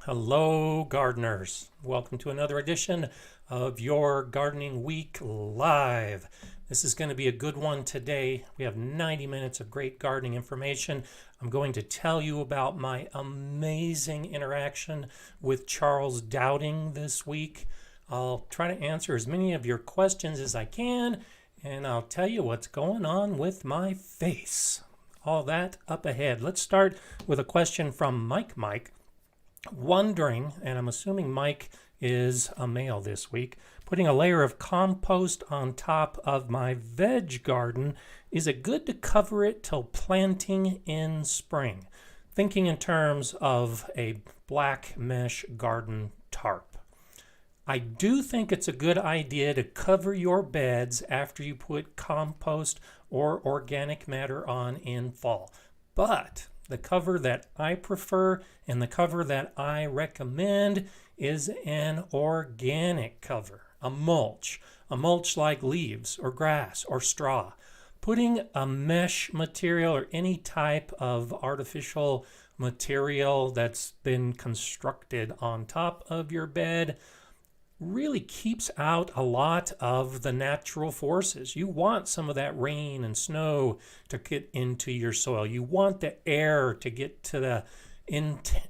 Hello, gardeners. Welcome to another edition of your Gardening Week Live. This is going to be a good one today. We have 90 minutes of great gardening information. I'm going to tell you about my amazing interaction with Charles Dowding this week. I'll try to answer as many of your questions as I can, and I'll tell you what's going on with my face. All that up ahead. Let's start with a question from Mike. Wondering, and I'm assuming Mike is a male this week, putting a layer of compost on top of my veg garden, is it good to cover it till planting in spring? Thinking in terms of a black mesh garden tarp. I do think it's a good idea to cover your beds after you put compost or organic matter on in fall. But the cover that I prefer and the cover that I recommend is an organic cover, a mulch like leaves or grass or straw. Putting a mesh material or any type of artificial material that's been constructed on top of your bed really keeps out a lot of the natural forces. You want some of that rain and snow to get into your soil. You want the air to get to the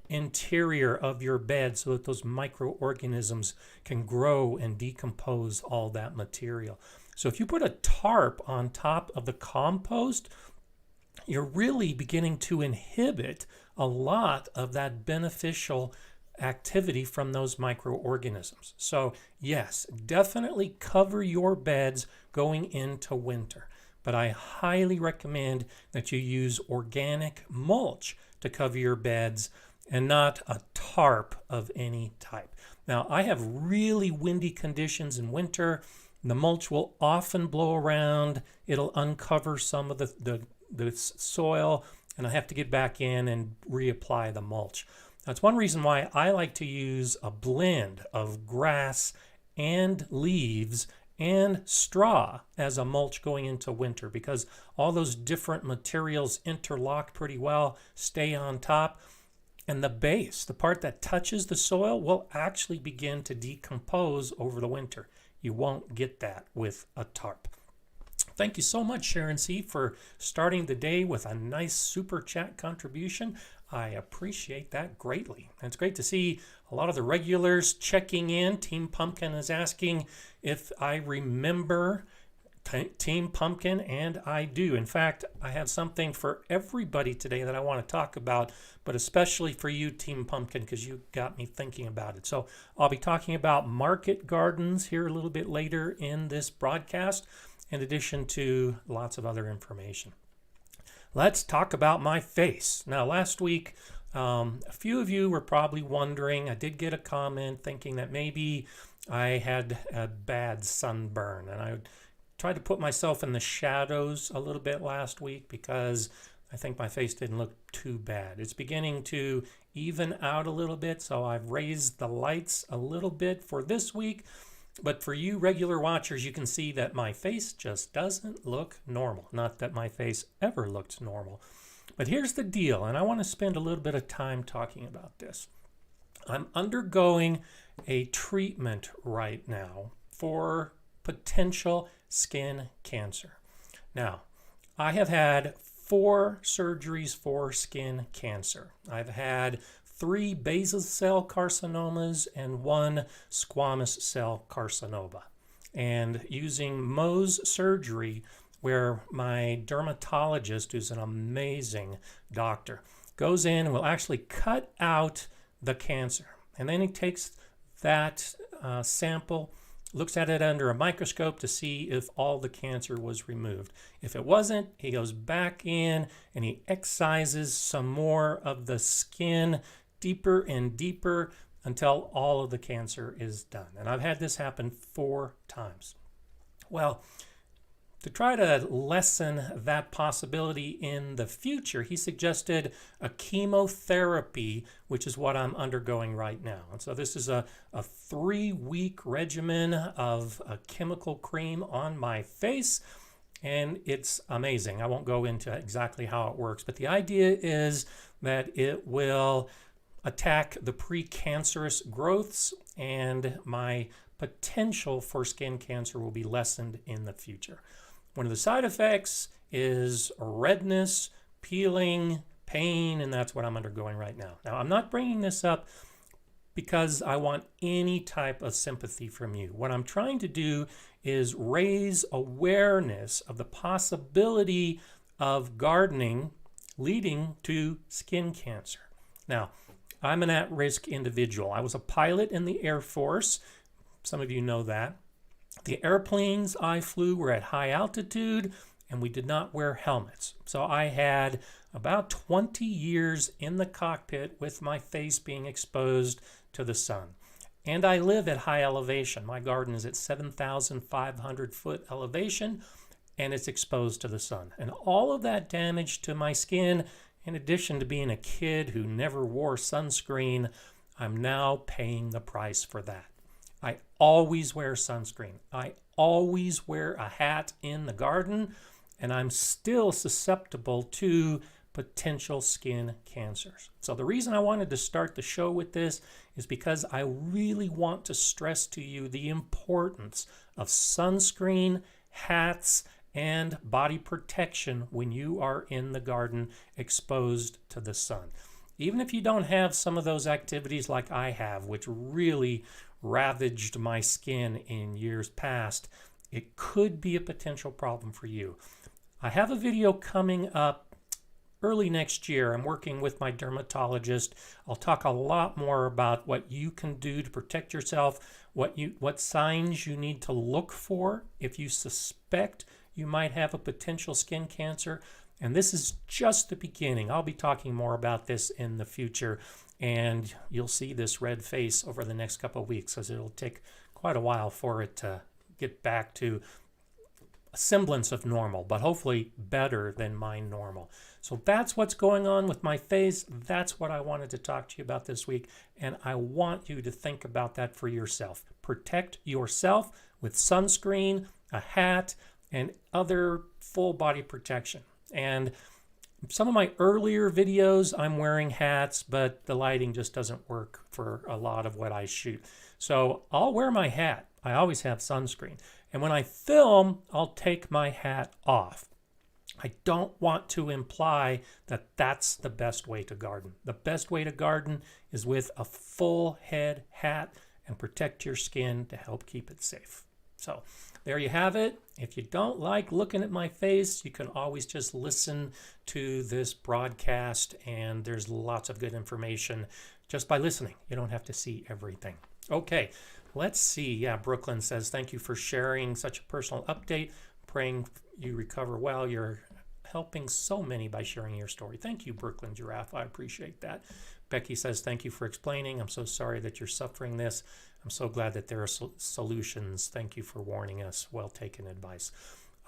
interior of your bed so that those microorganisms can grow and decompose all that material. So if you put a tarp on top of the compost, you're really beginning to inhibit a lot of that beneficial activity from those microorganisms. So yes, definitely cover your beds going into winter, but I highly recommend that you use organic mulch to cover your beds and not a tarp of any type. Now, I have really windy conditions in winter. The mulch will often blow around. It'll uncover some of the soil, and I have to get back in and reapply the mulch. That's one reason why I like to use a blend of grass and leaves and straw as a mulch going into winter, because all those different materials interlock pretty well, stay on top, and the base, the part that touches the soil, will actually begin to decompose over the winter. You won't get that with a tarp. Thank you so much, Sharon C., for starting the day with a nice super chat contribution. I appreciate that greatly. And it's great to see a lot of the regulars checking in. Team Pumpkin is asking if I remember Team Pumpkin, and I do. In fact, I have something for everybody today that I want to talk about, but especially for you, Team Pumpkin, because you got me thinking about it. So I'll be talking about market gardens here a little bit later in this broadcast, in addition to lots of other information. Let's talk about my face. Now, last week, a few of you were probably wondering, I did get a comment thinking that maybe I had a bad sunburn, and I tried to put myself in the shadows a little bit last week because I think my face didn't look too bad. It's beginning to even out a little bit, so I've raised the lights a little bit for this week. But for you regular watchers, you can see that my face just doesn't look normal. Not that my face ever looked normal. But here's the deal, and I want to spend a little bit of time talking about this. I'm undergoing a treatment right now for potential skin cancer. Now, I have had 4 surgeries for skin cancer. I've had 3 basal cell carcinomas and 1 squamous cell carcinoma. And using Mohs surgery, where my dermatologist, who's an amazing doctor, goes in and will actually cut out the cancer. And then he takes that sample, looks at it under a microscope to see if all the cancer was removed. If it wasn't, he goes back in and he excises some more of the skin deeper and deeper until all of the cancer is done. And I've had this happen 4 times. Well, to try to lessen that possibility in the future, he suggested a chemotherapy, which is what I'm undergoing right now. And so this is a 3-week regimen of a chemical cream on my face, and it's amazing. I won't go into exactly how it works, but the idea is that it will attack the precancerous growths, and my potential for skin cancer will be lessened in the future. One of the side effects is redness, peeling, pain, and that's what I'm undergoing right now. Now, I'm not bringing this up because I want any type of sympathy from you. What I'm trying to do is raise awareness of the possibility of gardening leading to skin cancer. Now, I'm an at-risk individual. I was a pilot in the Air Force. Some of you know that. The airplanes I flew were at high altitude, and we did not wear helmets. So I had about 20 years in the cockpit with my face being exposed to the sun. And I live at high elevation. My garden is at 7,500 foot elevation, and it's exposed to the sun. And all of that damage to my skin, in addition to being a kid who never wore sunscreen, I'm now paying the price for that. I always wear sunscreen. I always wear a hat in the garden, and I'm still susceptible to potential skin cancers. So the reason I wanted to start the show with this is because I really want to stress to you the importance of sunscreen, hats, and body protection when you are in the garden exposed to the sun. Even if you don't have some of those activities like I have, which really ravaged my skin in years past, it could be a potential problem for you. I have a video coming up early next year. I'm working with my dermatologist. I'll talk a lot more about what you can do to protect yourself, what signs you need to look for if you suspect you might have a potential skin cancer. And this is just the beginning. I'll be talking more about this in the future, and you'll see this red face over the next couple of weeks, because it'll take quite a while for it to get back to a semblance of normal, but hopefully better than my normal. So that's what's going on with my face. That's what I wanted to talk to you about this week, and I want you to think about that for yourself. Protect yourself with sunscreen, a hat, and other full body protection. And some of my earlier videos, I'm wearing hats, but the lighting just doesn't work for a lot of what I shoot. So I'll wear my hat. I always have sunscreen. And when I film, I'll take my hat off. I don't want to imply that that's the best way to garden. The best way to garden is with a full head hat and protect your skin to help keep it safe. So there you have it. If you don't like looking at my face, you can always just listen to this broadcast, and there's lots of good information just by listening. You don't have to see everything. Okay, let's see. Yeah, Brooklyn says, thank you for sharing such a personal update. Praying you recover well. You're helping so many by sharing your story. Thank you, Brooklyn Giraffe. I appreciate that. Becky says, thank you for explaining. I'm so sorry that you're suffering this. I'm so glad that there are solutions. Thank you for warning us. Well taken advice.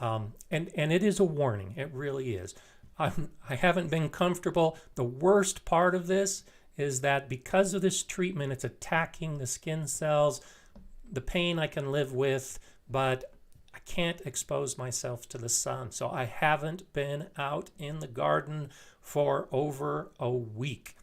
And it is a warning. It really is. I haven't been comfortable. The worst part of this is that because of this treatment, it's attacking the skin cells. The pain I can live with, but I can't expose myself to the sun. So I haven't been out in the garden for over a week.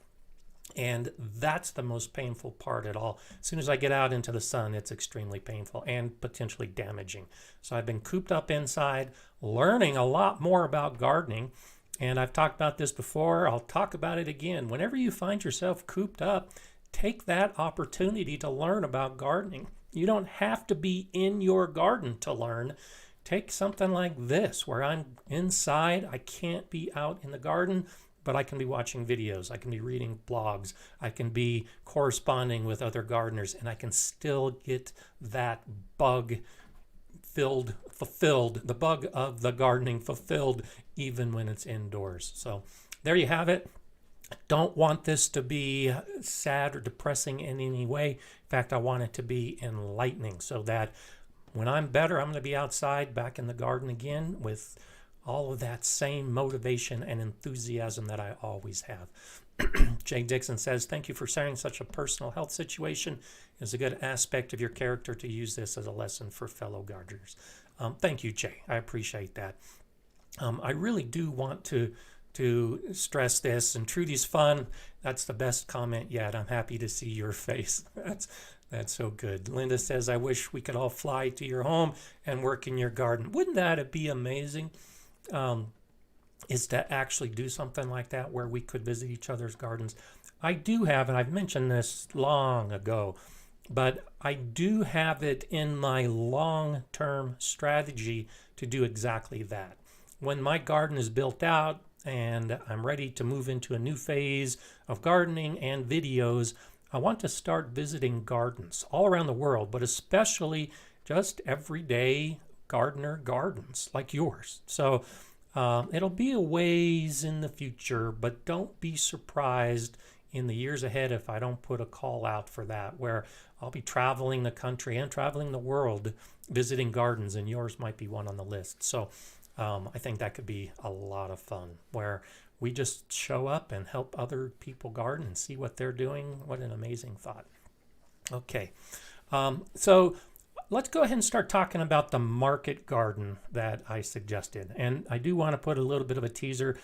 And that's the most painful part at all. As soon as I get out into the sun, it's extremely painful and potentially damaging. So I've been cooped up inside, learning a lot more about gardening. And I've talked about this before. I'll talk about it again. Whenever you find yourself cooped up, take that opportunity to learn about gardening. You don't have to be in your garden to learn. Take something like this, where I'm inside. I can't be out in the garden, but I can be watching videos. I can be reading blogs. I can be corresponding with other gardeners, and I can still get that bug fulfilled, the bug of the gardening fulfilled, even when it's indoors. So there you have it. I don't want this to be sad or depressing in any way. In fact, I want it to be enlightening, so that when I'm better, I'm going to be outside back in the garden again with all of that same motivation and enthusiasm that I always have. Jay Dixon says, thank you for sharing such a personal health situation. It's a good aspect of your character to use this as a lesson for fellow gardeners. Thank you, Jay. I appreciate that. I really do want to to stress this. And Trudy's fun. That's the best comment yet. I'm happy to see your face. That's so good. Linda says, I wish we could all fly to your home and work in your garden. Wouldn't that be amazing? Is to actually do something like that where we could visit each other's gardens. I do have, and I've mentioned this long ago, but I do have it in my long-term strategy to do exactly that. When my garden is built out and I'm ready to move into a new phase of gardening and videos, I want to start visiting gardens all around the world, but especially just everyday gardener gardens like yours. So it'll be a ways in the future, but don't be surprised in the years ahead if I don't put a call out for that, where I'll be traveling the country and traveling the world visiting gardens, and yours might be one on the list. So I think that could be a lot of fun, where we just show up and help other people garden and see what they're doing. What an amazing thought. Okay, so let's go ahead and start talking about the market garden that I suggested. And I do want to put a little bit of a teaser.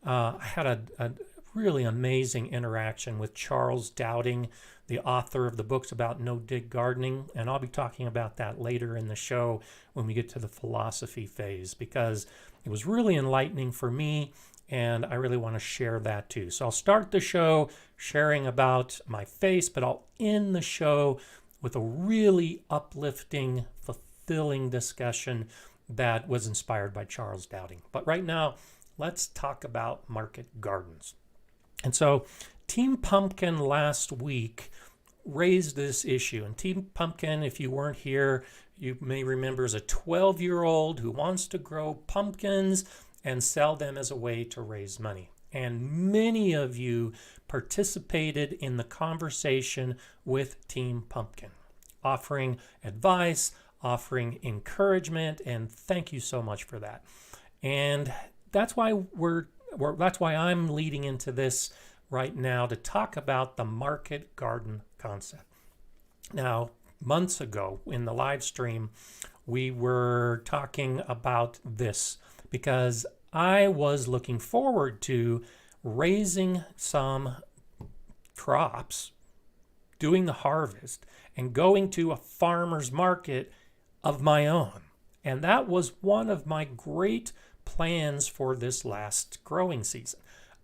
I had a really amazing interaction with Charles Dowding, the author of the books about no-dig gardening. And I'll be talking about that later in the show when we get to the philosophy phase, because it was really enlightening for me, and I really want to share that too. So I'll start the show sharing about my face, but I'll end the show with a really uplifting, fulfilling discussion that was inspired by Charles Dowding. But right now, let's talk about market gardens. And so Team Pumpkin last week raised this issue. And Team Pumpkin, if you weren't here, you may remember, is a 12-year-old who wants to grow pumpkins and sell them as a way to raise money. And many of you participated in the conversation with Team Pumpkin, offering advice, offering encouragement, and thank you so much for that. And that's why that's why I'm leading into this right now, to talk about the market garden concept. Now, months ago in the live stream, we were talking about this because I was looking forward to raising some crops, doing the harvest, and going to a farmer's market of my own. And that was one of my great plans for this last growing season.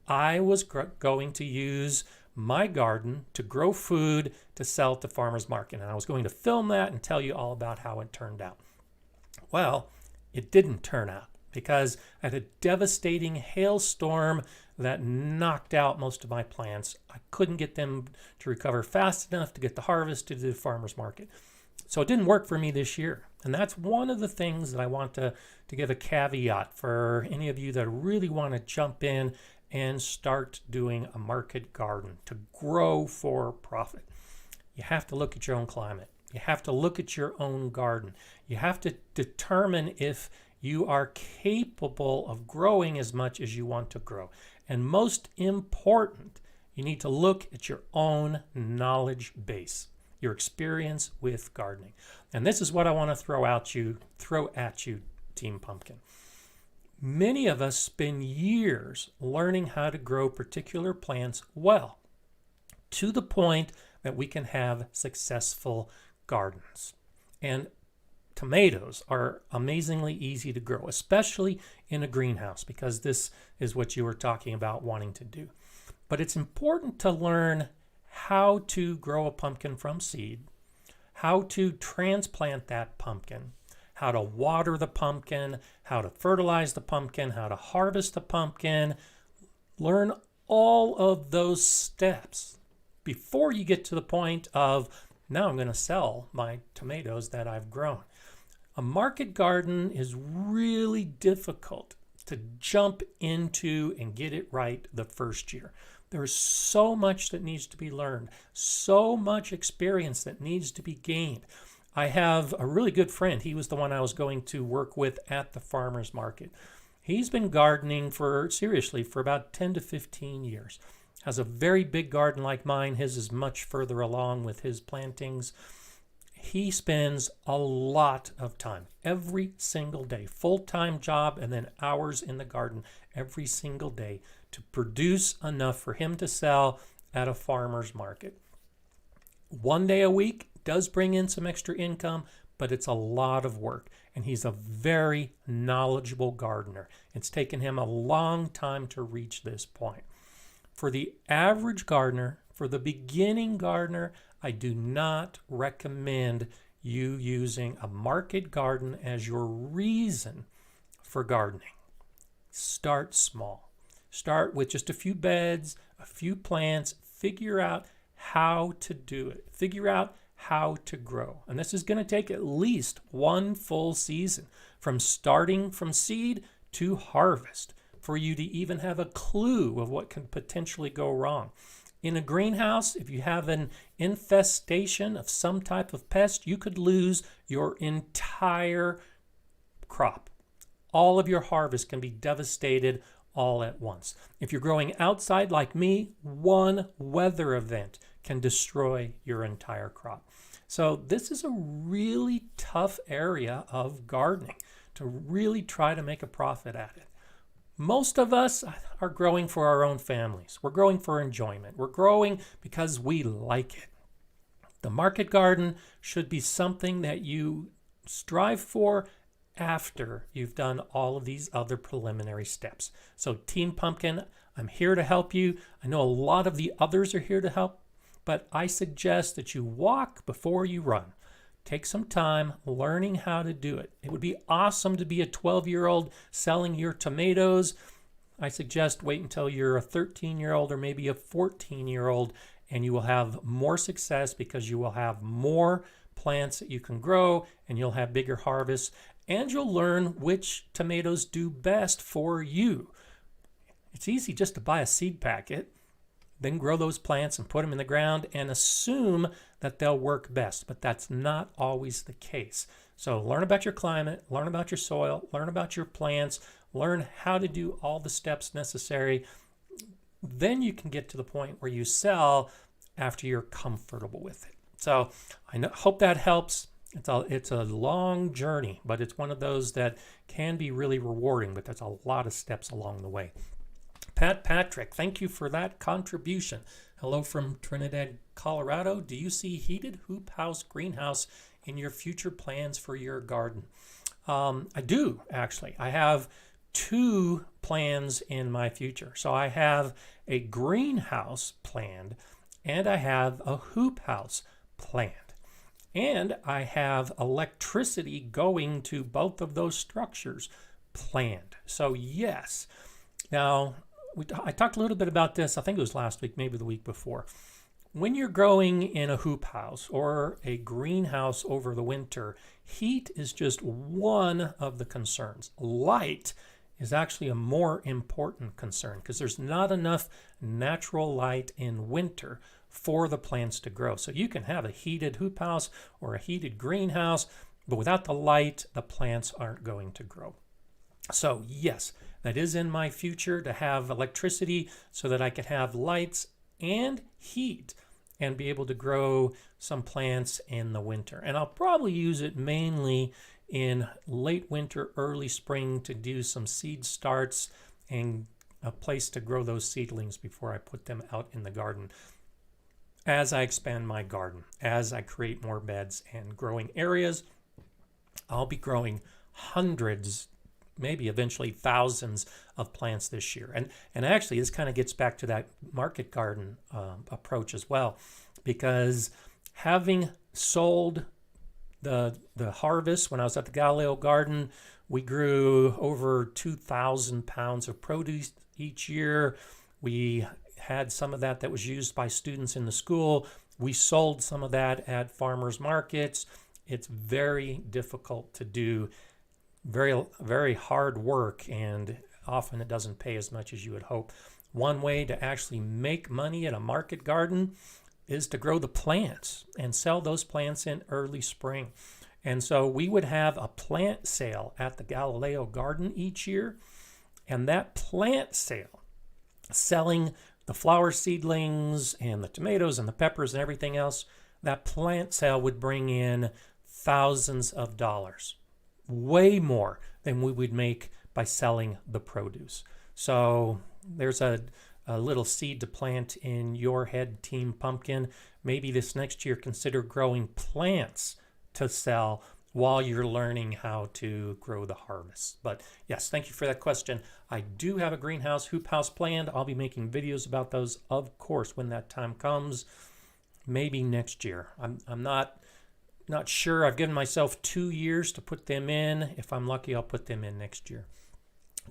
I was going to use my garden to grow food to sell at the farmer's market. And I was going to film that and tell you all about how it turned out. Well, it didn't turn out because I had a devastating hailstorm that knocked out most of my plants. I couldn't get them to recover fast enough to get the harvest to the farmer's market. So it didn't work for me this year. And that's one of the things that I want to give a caveat for any of you that really want to jump in and start doing a market garden to grow for profit. You have to look at your own climate. You have to look at your own garden. You have to determine if you are capable of growing as much as you want to grow. And most important, you need to look at your own knowledge base, your experience with gardening. And this is what I want to throw at you, Team Pumpkin. Many of us spend years learning how to grow particular plants well, to the point that we can have successful gardens. And tomatoes are amazingly easy to grow, especially in a greenhouse, because this is what you were talking about wanting to do. But it's important to learn how to grow a pumpkin from seed, how to transplant that pumpkin, how to water the pumpkin, how to fertilize the pumpkin, how to harvest the pumpkin. Learn all of those steps before you get to the point of, now I'm going to sell my tomatoes that I've grown. A market garden is really difficult to jump into and get it right the first year. There's so much that needs to be learned, so much experience that needs to be gained. I have a really good friend. He was the one I was going to work with at the farmer's market. He's been gardening for about 10 to 15 years. Has a very big garden like mine. His is much further along with his plantings. he spends a lot of time every single day, full-time job, and then hours in the garden every single day to produce enough for him to sell at a farmer's market. 1 day a week does bring in some extra income, but it's a lot of work. And he's a very knowledgeable gardener. It's taken him a long time to reach this point. For the average gardener, for the beginning gardener, I do not recommend you using a market garden as your reason for gardening. Start small. Start with just a few beds, a few plants. Figure out how to do it. Figure out how to grow. And this is going to take at least 1 full season from starting from seed to harvest for you to even have a clue of what can potentially go wrong. In a greenhouse, if you have an infestation of some type of pest, you could lose your entire crop. All of your harvest can be devastated all at once. If you're growing outside like me, 1 weather event can destroy your entire crop. So this is a really tough area of gardening to really try to make a profit at it. Most of us are growing for our own families. We're growing for enjoyment. We're growing because we like it. The market garden should be something that you strive for after you've done all of these other preliminary steps. So Team Pumpkin, I'm here to help you. I know a lot of the others are here to help, but I suggest that you walk before you run. Take some time learning how to do it. It would be awesome to be a 12-year-old selling your tomatoes. I suggest wait until you're a 13-year-old or maybe a 14-year-old, and you will have more success because you will have more plants that you can grow, and you'll have bigger harvests, and you'll learn which tomatoes do best for you. It's easy just to buy a seed packet, then grow those plants and put them in the ground and assume that they'll work best, but that's not always the case. So learn about your climate, learn about your soil, learn about your plants, learn how to do all the steps necessary. Then you can get to the point where you sell after you're comfortable with it. So I hope that helps. It's a long journey, but it's one of those that can be really rewarding, but there's a lot of steps along the way. Pat Patrick, thank you for that contribution. Hello from Trinidad, Colorado. Do you see heated hoop house greenhouse in your future plans for your garden? I do, actually. I have 2 plans in my future. So I have a greenhouse planned, and I have a hoop house planned. And I have electricity going to both of those structures planned. So yes. Now, I talked a little bit about this, I think it was last week, maybe the week before. When you're growing in a hoop house or a greenhouse over the winter, heat is just one of the concerns. Light is actually a more important concern because there's not enough natural light in winter for the plants to grow. So you can have a heated hoop house or a heated greenhouse, but without the light, the plants aren't going to grow. So yes, that is in my future to have electricity so that I can have lights and heat and be able to grow some plants in the winter. And I'll probably use it mainly in late winter, early spring to do some seed starts and a place to grow those seedlings before I put them out in the garden. As I expand my garden, as I create more beds and growing areas, I'll be growing hundreds, maybe eventually thousands of plants this year. And actually, this kind of gets back to that market garden approach as well, because having sold the harvest when I was at the Galileo Garden, we grew over 2,000 pounds of produce each year. We had some of that was used by students in the school. We sold some of that at farmers markets. It's very difficult to do. Very, very hard work, and often it doesn't pay as much as you would hope. One way to actually make money at a market garden is to grow the plants and sell those plants in early spring. And so we would have a plant sale at the Galileo Garden each year, and that plant sale, selling the flower seedlings and the tomatoes and the peppers and everything else, that plant sale would bring in thousands of dollars, way more than we would make by selling the produce. So there's a little seed to plant in your head, Team Pumpkin. Maybe this next year consider growing plants to sell while you're learning how to grow the harvest. But yes, thank you for that question. I do have a greenhouse hoop house planned. I'll be making videos about those, of course, when that time comes. Maybe next year. I'm not sure. I've given myself 2 years to put them in. If I'm lucky, I'll put them in next year.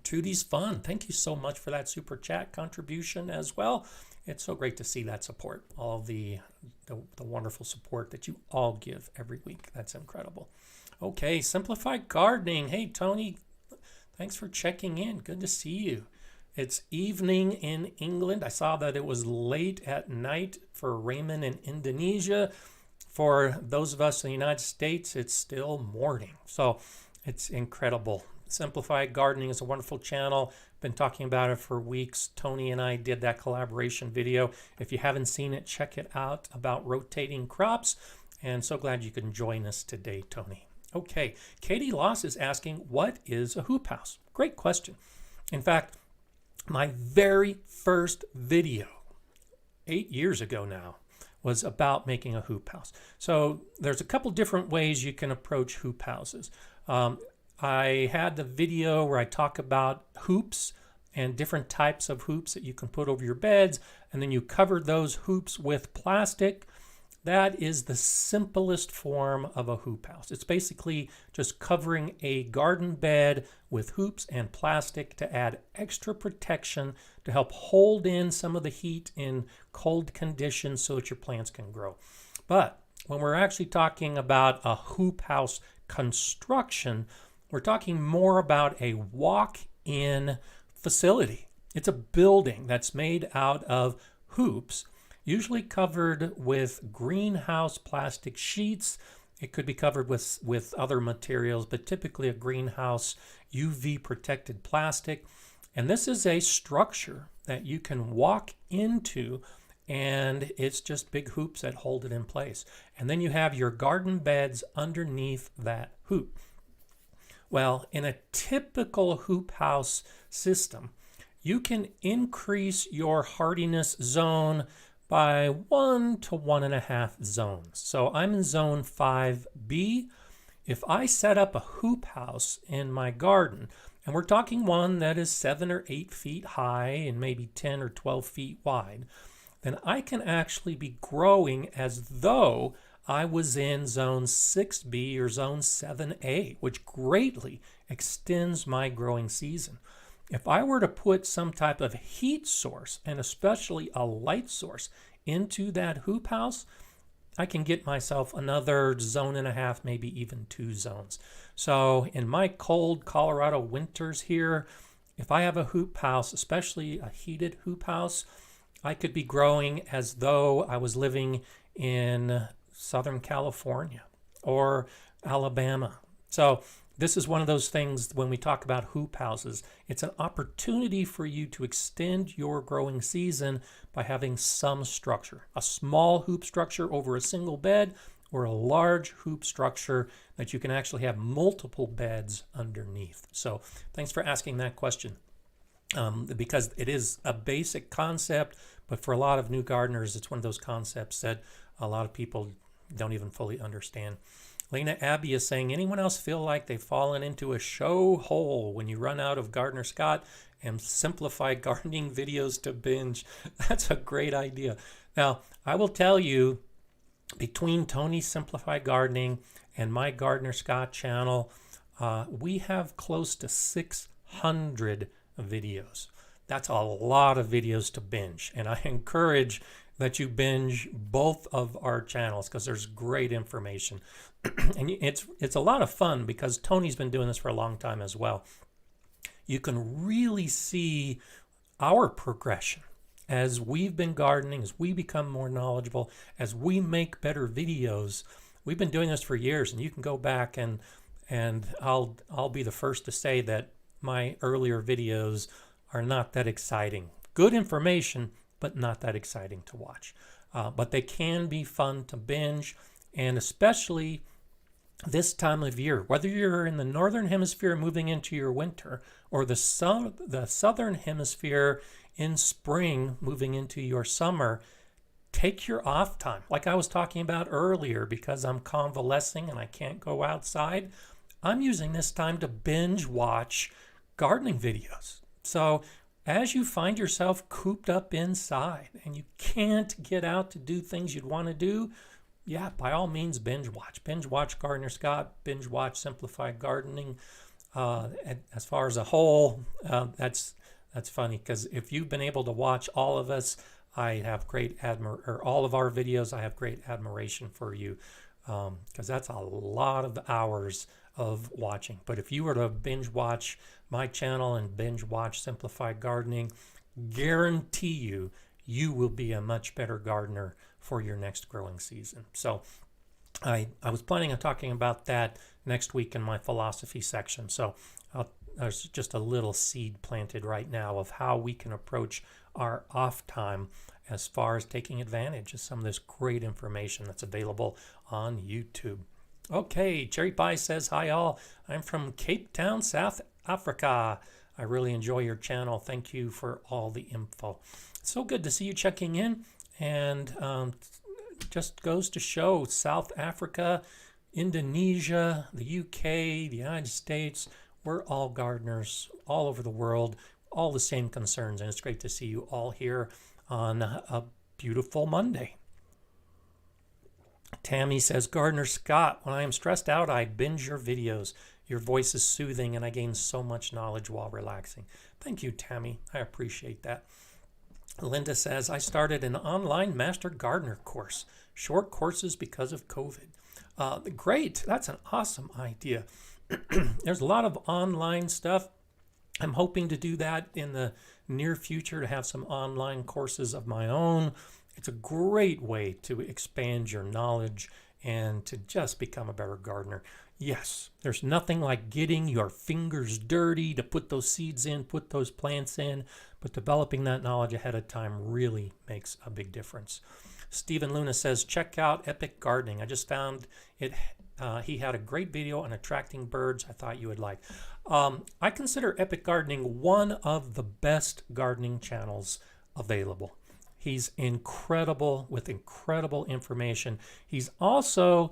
Trudy's Fun, thank you so much for that super chat contribution as well. It's so great to see that support, all the wonderful support that you all give every week. That's incredible. Okay, Simplified Gardening. Hey, Tony, thanks for checking in. Good to see you. It's evening in England. I saw that it was late at night for Raymond in Indonesia. For those of us in the United States, it's still morning. So it's incredible. Simplified Gardening is a wonderful channel. Been talking about it for weeks. Tony and I did that collaboration video. If you haven't seen it, check it out, about rotating crops. And so glad you can join us today, Tony. Okay, Katie Loss is asking, what is a hoop house? Great question. In fact, my very first video, 8 years ago now, was about making a hoop house. So there's a couple different ways you can approach hoop houses. I had the video where I talk about hoops and different types of hoops that you can put over your beds, and then you cover those hoops with plastic. That is the simplest form of a hoop house. It's basically just covering a garden bed with hoops and plastic to add extra protection to help hold in some of the heat in cold conditions so that your plants can grow. But when we're actually talking about a hoop house construction, we're talking more about a walk-in facility. It's a building that's made out of hoops, usually covered with greenhouse plastic sheets. It could be covered with other materials, but typically a greenhouse UV protected plastic. And this is a structure that you can walk into, and it's just big hoops that hold it in place. And then you have your garden beds underneath that hoop. Well, in a typical hoop house system, you can increase your hardiness zone by 1 to 1.5 zones. So I'm in zone 5B. If I set up a hoop house in my garden, and we're talking one that is 7 or 8 feet high and maybe 10 or 12 feet wide, then I can actually be growing as though I was in zone 6B or zone 7A, which greatly extends my growing season. If I were to put some type of heat source, and especially a light source, into that hoop house, I can get myself another 1.5 zones, maybe even 2 zones. So in my cold Colorado winters here, if I have a hoop house, especially a heated hoop house, I could be growing as though I was living in Southern California or Alabama. So this is one of those things when we talk about hoop houses. It's an opportunity for you to extend your growing season by having some structure. A small hoop structure over a single bed, or a large hoop structure that you can actually have multiple beds underneath. So thanks for asking that question. Because it is a basic concept, but for a lot of new gardeners, it's one of those concepts that a lot of people don't even fully understand. Lena Abbey is saying, anyone else feel like they've fallen into a show hole when you run out of GardenerScott and Simplified Gardening videos to binge? That's a great idea. Now, I will tell you, between Tony's Simplified Gardening and my GardenerScott channel, we have close to 600 videos. That's a lot of videos to binge, and I encourage that you binge both of our channels because there's great information. And it's a lot of fun because Tony's been doing this for a long time as well. You can really see our progression as we've been gardening, as we become more knowledgeable, as we make better videos. We've been doing this for years, and you can go back and I'll be the first to say that my earlier videos are not that exciting. Good information, but not that exciting to watch. but they can be fun to binge, and especially this time of year, whether you're in the northern hemisphere moving into your winter or the southern hemisphere in spring moving into your summer. Take your off time, like I was talking about earlier, because I'm convalescing and I can't go outside. I'm using this time to binge watch gardening videos. So as you find yourself cooped up inside and you can't get out to do things you'd want to do, yeah, by all means, binge watch. Binge watch GardenerScott, binge watch Simplified Gardening. As far as a whole, that's funny, because if you've been able to watch all of us, I have all of our videos, I have great admiration for you, because that's a lot of hours of watching. But if you were to binge watch my channel and binge watch Simplified Gardening, guarantee you will be a much better gardener for your next growing season. So I was planning on talking about that next week in my philosophy section. So there's just a little seed planted right now of how we can approach our off time as far as taking advantage of some of this great information that's available on YouTube. Okay, Cherry Pie says, hi all, I'm from Cape Town, South Africa. I really enjoy your channel. Thank you for all the info. So good to see you checking in, and just goes to show South Africa, Indonesia, the UK, the United States, we're all gardeners all over the world, all the same concerns, and it's great to see you all here on a beautiful Monday. Tammy says, GardenerScott, when I am stressed out, I binge your videos. Your voice is soothing and I gain so much knowledge while relaxing. Thank you, Tammy. I appreciate that. Linda says, I started an online Master Gardener course. Short courses because of COVID. Great. That's an awesome idea. There's a lot of online stuff. I'm hoping to do that in the near future, to have some online courses of my own. It's a great way to expand your knowledge and to just become a better gardener. Yes, there's nothing like getting your fingers dirty to put those seeds in, put those plants in, but developing that knowledge ahead of time really makes a big difference. Stephen Luna says, check out Epic Gardening. I just found it. He had a great video on attracting birds I thought you would like. I consider Epic Gardening one of the best gardening channels available. He's incredible with incredible information. He's also,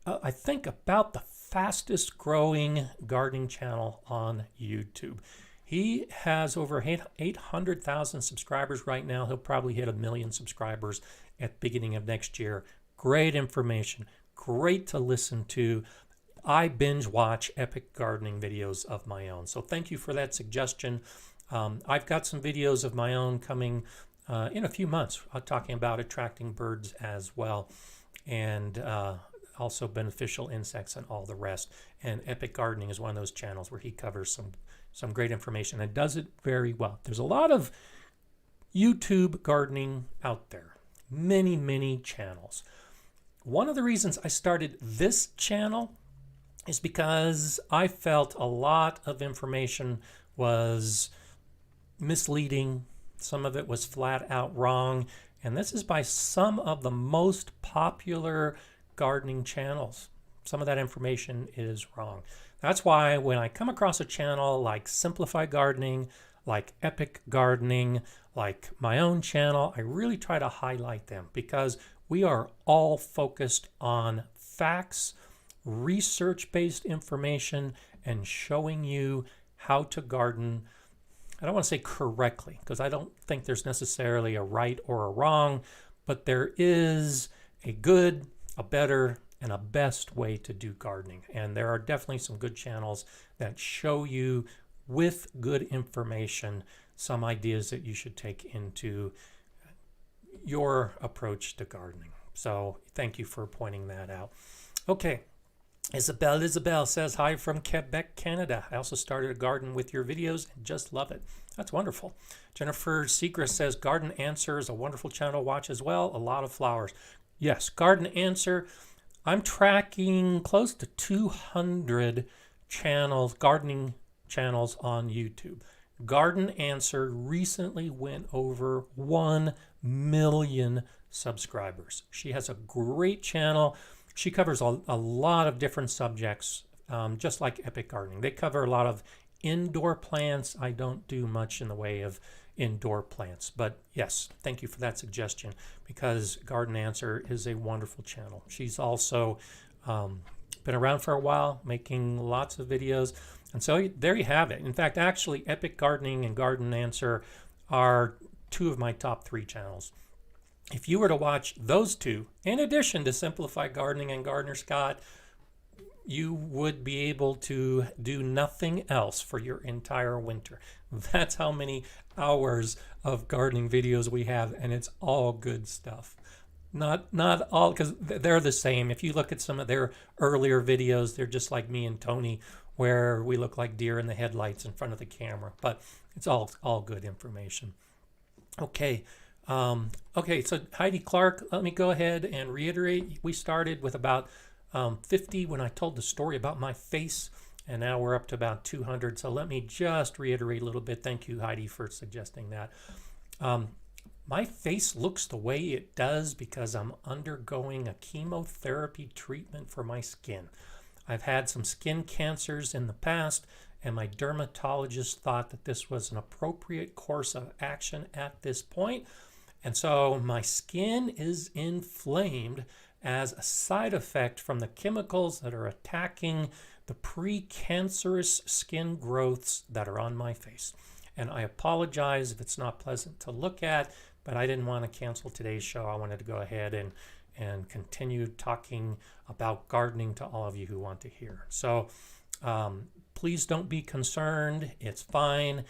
I think, about the fastest growing gardening channel on YouTube. He has over 800,000 subscribers right now. He'll probably hit 1 million subscribers at the beginning of next year. Great information, great to listen to. I binge watch Epic Gardening videos of my own. So thank you for that suggestion. I've got some videos of my own coming in a few months, talking about attracting birds as well, and also beneficial insects and all the rest. And Epic Gardening is one of those channels where he covers some great information and does it very well. There's a lot of YouTube gardening out there, many channels. One of the reasons I started this channel is because I felt a lot of information was misleading. Some of it was flat out wrong. And this is by some of the most popular gardening channels. Some of that information is wrong. That's why when I come across a channel like Simplified Gardening, like Epic Gardening, like my own channel, I really try to highlight them, because we are all focused on facts, research-based information, and showing you how to garden. I don't want to say correctly, because I don't think there's necessarily a right or a wrong, but there is a good, a better, and a best way to do gardening. And there are definitely some good channels that show you, with good information, some ideas that you should take into your approach to gardening. So thank you for pointing that out. Okay. Isabel says, hi from Quebec, Canada. I also started a garden with your videos and just love it. That's wonderful. Jennifer Segrist says, Garden Answer is a wonderful channel to watch as well. A lot of flowers. Yes, Garden Answer. I'm tracking close to 200 channels, gardening channels on YouTube. Garden Answer recently went over 1 million subscribers. She has a great channel. She covers a lot of different subjects, just like Epic Gardening. They cover a lot of indoor plants. I don't do much in the way of indoor plants, but yes, thank you for that suggestion, because Garden Answer is a wonderful channel. She's also been around for a while, making lots of videos, and so there you have it. In fact, actually, Epic Gardening and Garden Answer are two of my top 3 channels. If you were to watch those two, in addition to Simplify Gardening and GardenerScott, you would be able to do nothing else for your entire winter. That's how many hours of gardening videos we have, and it's all good stuff. Not all, because they're the same. If you look at some of their earlier videos, they're just like me and Tony, where we look like deer in the headlights in front of the camera. But it's all good information. Okay. Okay, so Heidi Clark, let me go ahead and reiterate. We started with about 50 when I told the story about my face, and now we're up to about 200. So let me just reiterate a little bit. Thank you, Heidi, for suggesting that. My face looks the way it does because I'm undergoing a chemotherapy treatment for my skin. I've had some skin cancers in the past, and my dermatologist thought that this was an appropriate course of action at this point. And so my skin is inflamed as a side effect from the chemicals that are attacking the precancerous skin growths that are on my face. And I apologize if it's not pleasant to look at, but I didn't want to cancel today's show. I wanted to go ahead and continue talking about gardening to all of you who want to hear. So please don't be concerned. It's fine.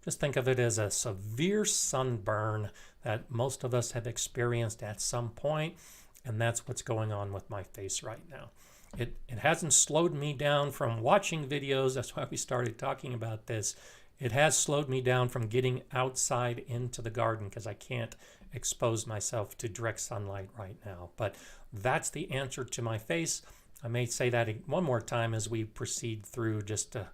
Just think of it as a severe sunburn that most of us have experienced at some point, and that's what's going on with my face right now. It hasn't slowed me down from watching videos. That's why we started talking about this. It has slowed me down from getting outside into the garden because I can't expose myself to direct sunlight right now. But that's the answer to my face. I may say that one more time as we proceed through, just to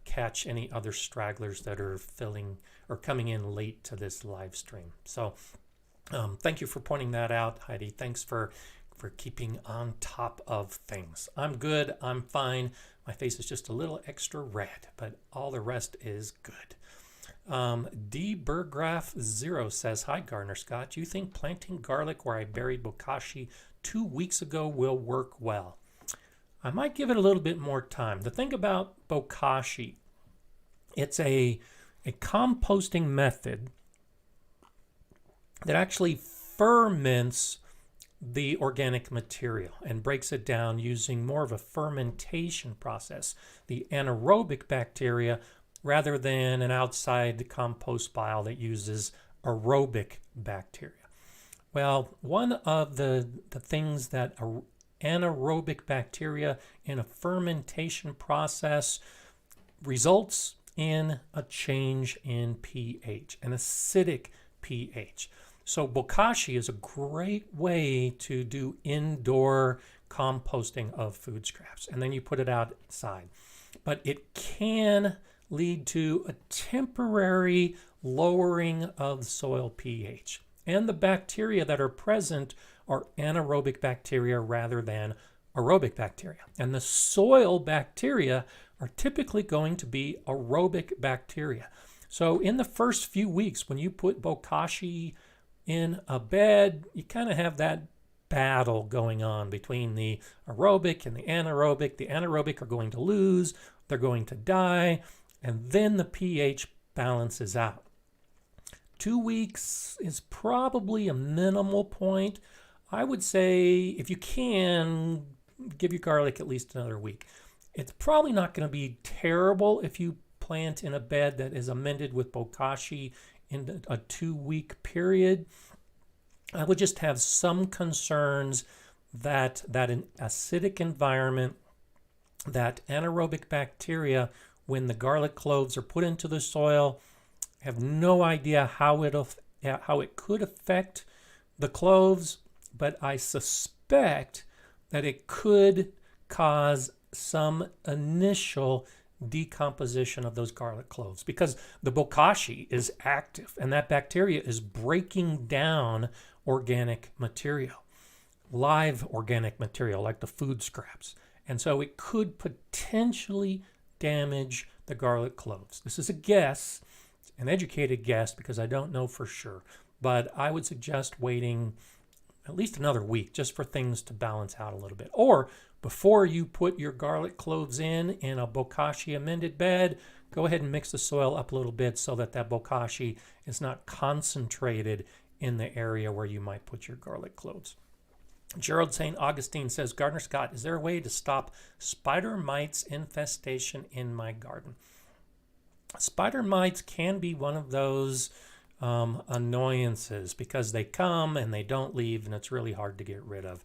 catch any other stragglers that are filling or coming in late to this live stream. So thank you for pointing that out, Heidi. Thanks for keeping on top of things. I'm good. I'm fine. My face is just a little extra red, but all the rest is good. D. Burgraph 0 says, "Hi, GardenerScott. You think planting garlic where I buried Bokashi 2 weeks ago will work well? I might give it a little bit more time." The thing about Bokashi, it's a composting method that actually ferments the organic material and breaks it down using more of a fermentation process, the anaerobic bacteria, rather than an outside compost pile that uses aerobic bacteria. Well, one of the things that anaerobic bacteria in a fermentation process results in a change in pH, an acidic pH. So Bokashi is a great way to do indoor composting of food scraps, and then you put it outside. But it can lead to a temporary lowering of soil pH. And the bacteria that are present are anaerobic bacteria rather than aerobic bacteria. And the soil bacteria are typically going to be aerobic bacteria. So in the first few weeks, when you put Bokashi in a bed, you kind of have that battle going on between the aerobic and the anaerobic. The anaerobic are going to lose, they're going to die, and then the pH balances out. 2 weeks is probably a minimal point. I would say if you can, give your garlic at least another week. It's probably not going to be terrible if you plant in a bed that is amended with Bokashi in a 2-week period. I would just have some concerns that an acidic environment, that anaerobic bacteria, when the garlic cloves are put into the soil, have no idea how it could affect the cloves, but I suspect that it could cause some initial decomposition of those garlic cloves, because the bokashi is active and that bacteria is breaking down organic material, live organic material like the food scraps. And so it could potentially damage the garlic cloves. This is a guess, an educated guess, because I don't know for sure. But I would suggest waiting at least another week just for things to balance out a little bit. Or before you put your garlic cloves in a bokashi amended bed, go ahead and mix the soil up a little bit so that that bokashi is not concentrated in the area where you might put your garlic cloves. Gerald St. Augustine says, GardenerScott, is there a way to stop spider mites infestation in my garden? Spider mites can be one of those annoyances because they come and they don't leave, and it's really hard to get rid of.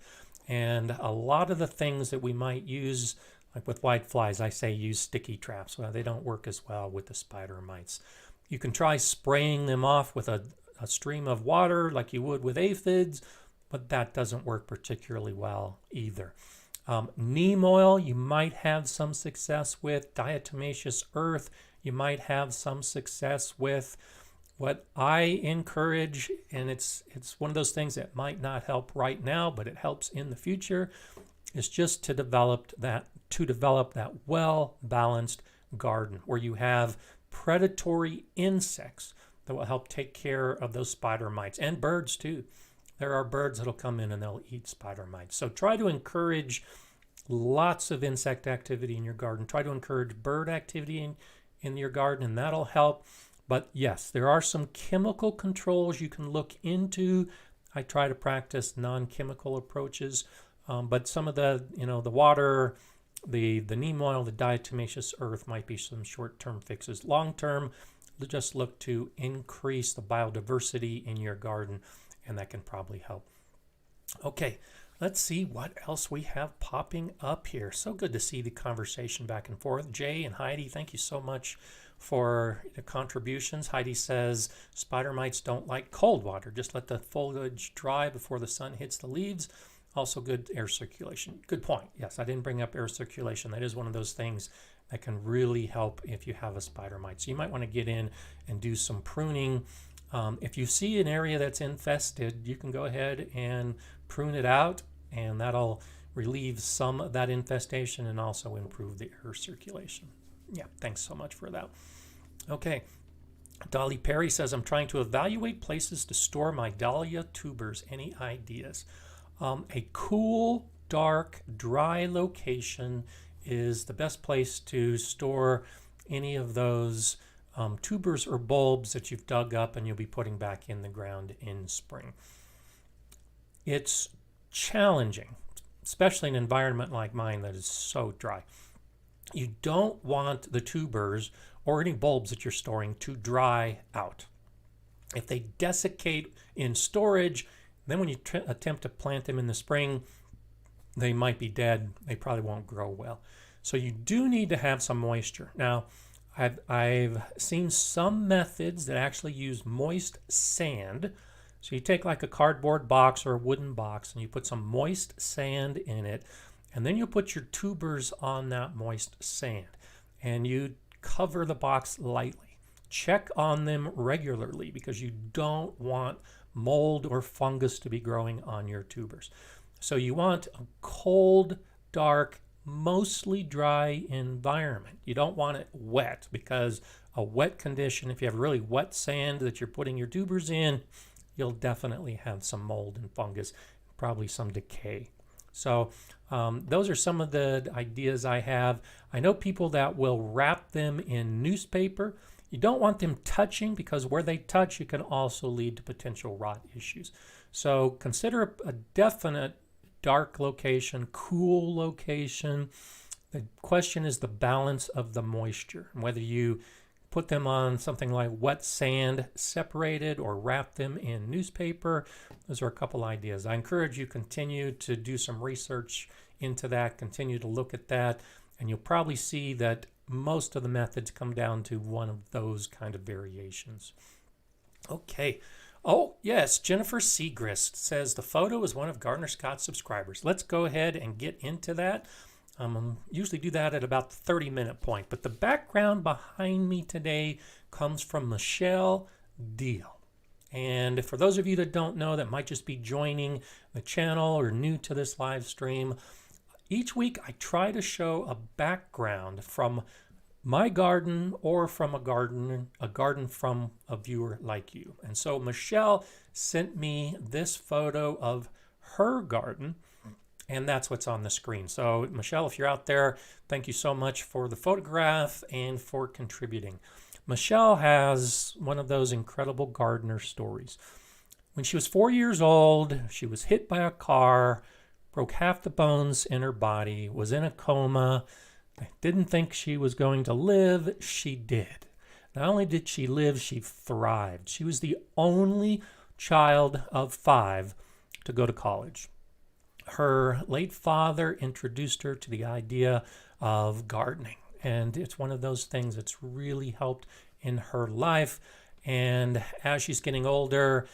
And a lot of the things that we might use, like with white flies, I say use sticky traps. Well, they don't work as well with the spider mites. You can try spraying them off with a stream of water like you would with aphids, but that doesn't work particularly well either. Neem oil, you might have some success with. Diatomaceous earth, you might have some success with. What I encourage, and it's one of those things that might not help right now, but it helps in the future, is just to develop that well-balanced garden where you have predatory insects that will help take care of those spider mites, and birds too. There are birds that'll come in and they'll eat spider mites. So try to encourage lots of insect activity in your garden. Try to encourage bird activity in your garden, and that'll help. But yes, there are some chemical controls you can look into. I try to practice non-chemical approaches, but some of the, the water, the neem oil, the diatomaceous earth might be some short-term fixes. Long-term, just look to increase the biodiversity in your garden, and that can probably help. Okay, let's see what else we have popping up here. So good to see the conversation back and forth. Jay and Heidi, thank you so much for the contributions. Heidi says spider mites don't like cold water. Just let the foliage dry before the sun hits the leaves. Also good air circulation. Good point. Yes, I didn't bring up air circulation. That is one of those things that can really help if you have a spider mite. So you might want to get in and do some pruning. If you see an area that's infested, you can go ahead and prune it out, and that'll relieve some of that infestation and also improve the air circulation. Yeah, thanks so much for that. Okay, Dolly Perry says, I'm trying to evaluate places to store my dahlia tubers. Any ideas? A cool, dark, dry location is the best place to store any of those tubers or bulbs that you've dug up and you'll be putting back in the ground in spring. It's challenging, especially in an environment like mine that is so dry. You don't want the tubers or any bulbs that you're storing to dry out. If they desiccate in storage, then when you attempt to plant them in the spring, they might be dead. They probably won't grow well. So you do need to have some moisture. Now, I've seen some methods that actually use moist sand. So you take like a cardboard box or a wooden box and you put some moist sand in it, and then you put your tubers on that moist sand and you cover the box lightly. Check on them regularly because you don't want mold or fungus to be growing on your tubers. So you want a cold, dark, mostly dry environment. You don't want it wet, because a wet condition, if you have really wet sand that you're putting your tubers in, you'll definitely have some mold and fungus, probably some decay. So those are some of the ideas I have. I know people that will wrap them in newspaper. You don't want them touching, because where they touch, it can also lead to potential rot issues. So consider a definite dark location, cool location. The question is the balance of the moisture, and whether you put them on something like wet sand separated or wrap them in newspaper. Those are a couple ideas. I encourage you continue to do some research into that, continue to look at that, and you'll probably see that most of the methods come down to one of those kind of variations. Okay. Oh, yes, Jennifer Segrist says the photo is one of GardenerScott's subscribers. Let's go ahead and get into that. Usually do that at about the 30-minute point. But the background behind me today comes from Michelle Diehl. And for those of you that don't know, that might just be joining the channel or new to this live stream, each week I try to show a background from my garden or from a garden from a viewer like you. And so Michelle sent me this photo of her garden, and that's what's on the screen. So Michelle, if you're out there, thank you so much for the photograph and for contributing. Michelle has one of those incredible gardener stories. When she was 4 years old, she was hit by a car, broke half the bones in her body, was in a coma. I didn't think she was going to live. She did. Not only did she live, she thrived. She was the only child of 5 to go to college. Her late father introduced her to the idea of gardening, and it's one of those things that's really helped in her life. And as she's getting older,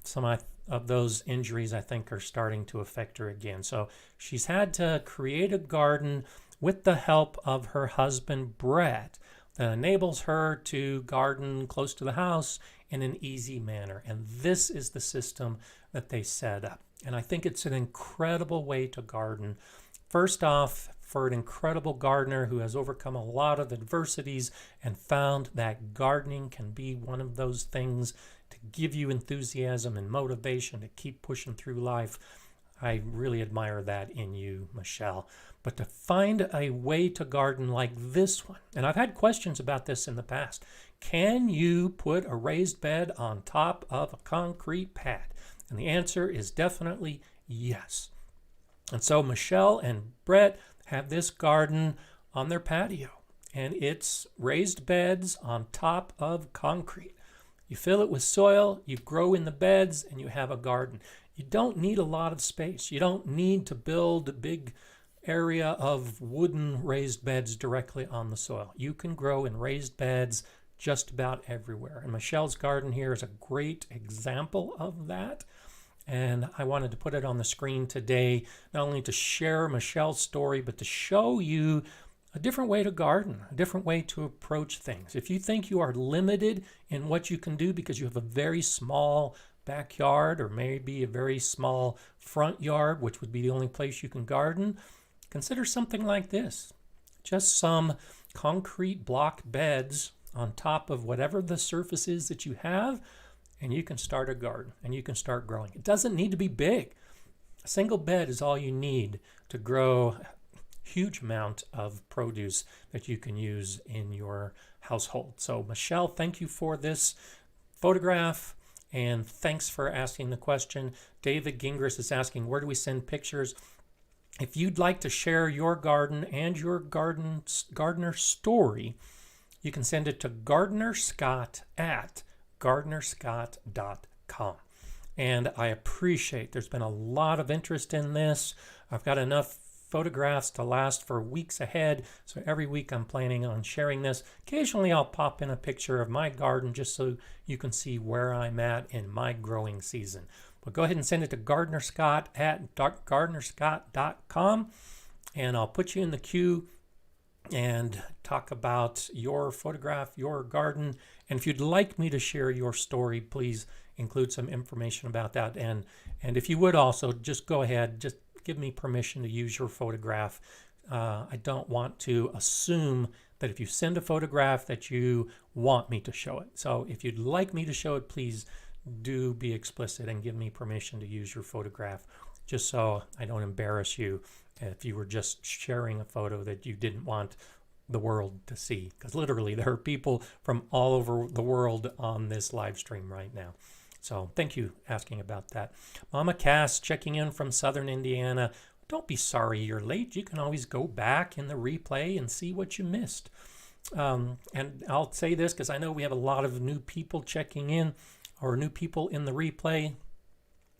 some of those injuries, I think, are starting to affect her again. So she's had to create a garden with the help of her husband, Brett, that enables her to garden close to the house in an easy manner. And this is the system that they set up. And I think it's an incredible way to garden. First off, for an incredible gardener who has overcome a lot of adversities and found that gardening can be one of those things to give you enthusiasm and motivation to keep pushing through life. I really admire that in you, Michelle. But to find a way to garden like this one, and I've had questions about this in the past. Can you put a raised bed on top of a concrete pad? And the answer is definitely yes. And so Michelle and Brett have this garden on their patio, and it's raised beds on top of concrete. You fill it with soil, you grow in the beds, and you have a garden. You don't need a lot of space. You don't need to build a big area of wooden raised beds directly on the soil. You can grow in raised beds just about everywhere. And Michelle's garden here is a great example of that. And I wanted to put it on the screen today, not only to share Michelle's story, but to show you a different way to garden, a different way to approach things. If you think you are limited in what you can do because you have a very small backyard or maybe a very small front yard, which would be the only place you can garden, consider something like this. Just some concrete block beds on top of whatever the surface is that you have, and you can start a garden and you can start growing. It doesn't need to be big. A single bed is all you need to grow a huge amount of produce that you can use in your household. So Michelle, thank you for this photograph, and thanks for asking the question. David Gingras is asking, where do we send pictures? If you'd like to share your garden and your gardener story, you can send it to GardenerScott at GardenerScott.com. And I appreciate there's been a lot of interest in this. I've got enough photographs to last for weeks ahead, so every week I'm planning on sharing this. Occasionally I'll pop in a picture of my garden just so you can see where I'm at in my growing season. But go ahead and send it to GardenerScott at GardenerScott.com, and I'll put you in the queue and talk about your photograph, your garden. And if you'd like me to share your story, please include some information about that. And if you would also, just go ahead, just give me permission to use your photograph. I don't want to assume that if you send a photograph that you want me to show it. So if you'd like me to show it, please do be explicit and give me permission to use your photograph, just so I don't embarrass you if you were just sharing a photo that you didn't want the world to see. Because literally there are people from all over the world on this live stream right now. So thank you asking about that. Mama Cass checking in from Southern Indiana. Don't be sorry you're late. You can always go back in the replay and see what you missed. And I'll say this because I know we have a lot of new people checking in, or new people in the replay.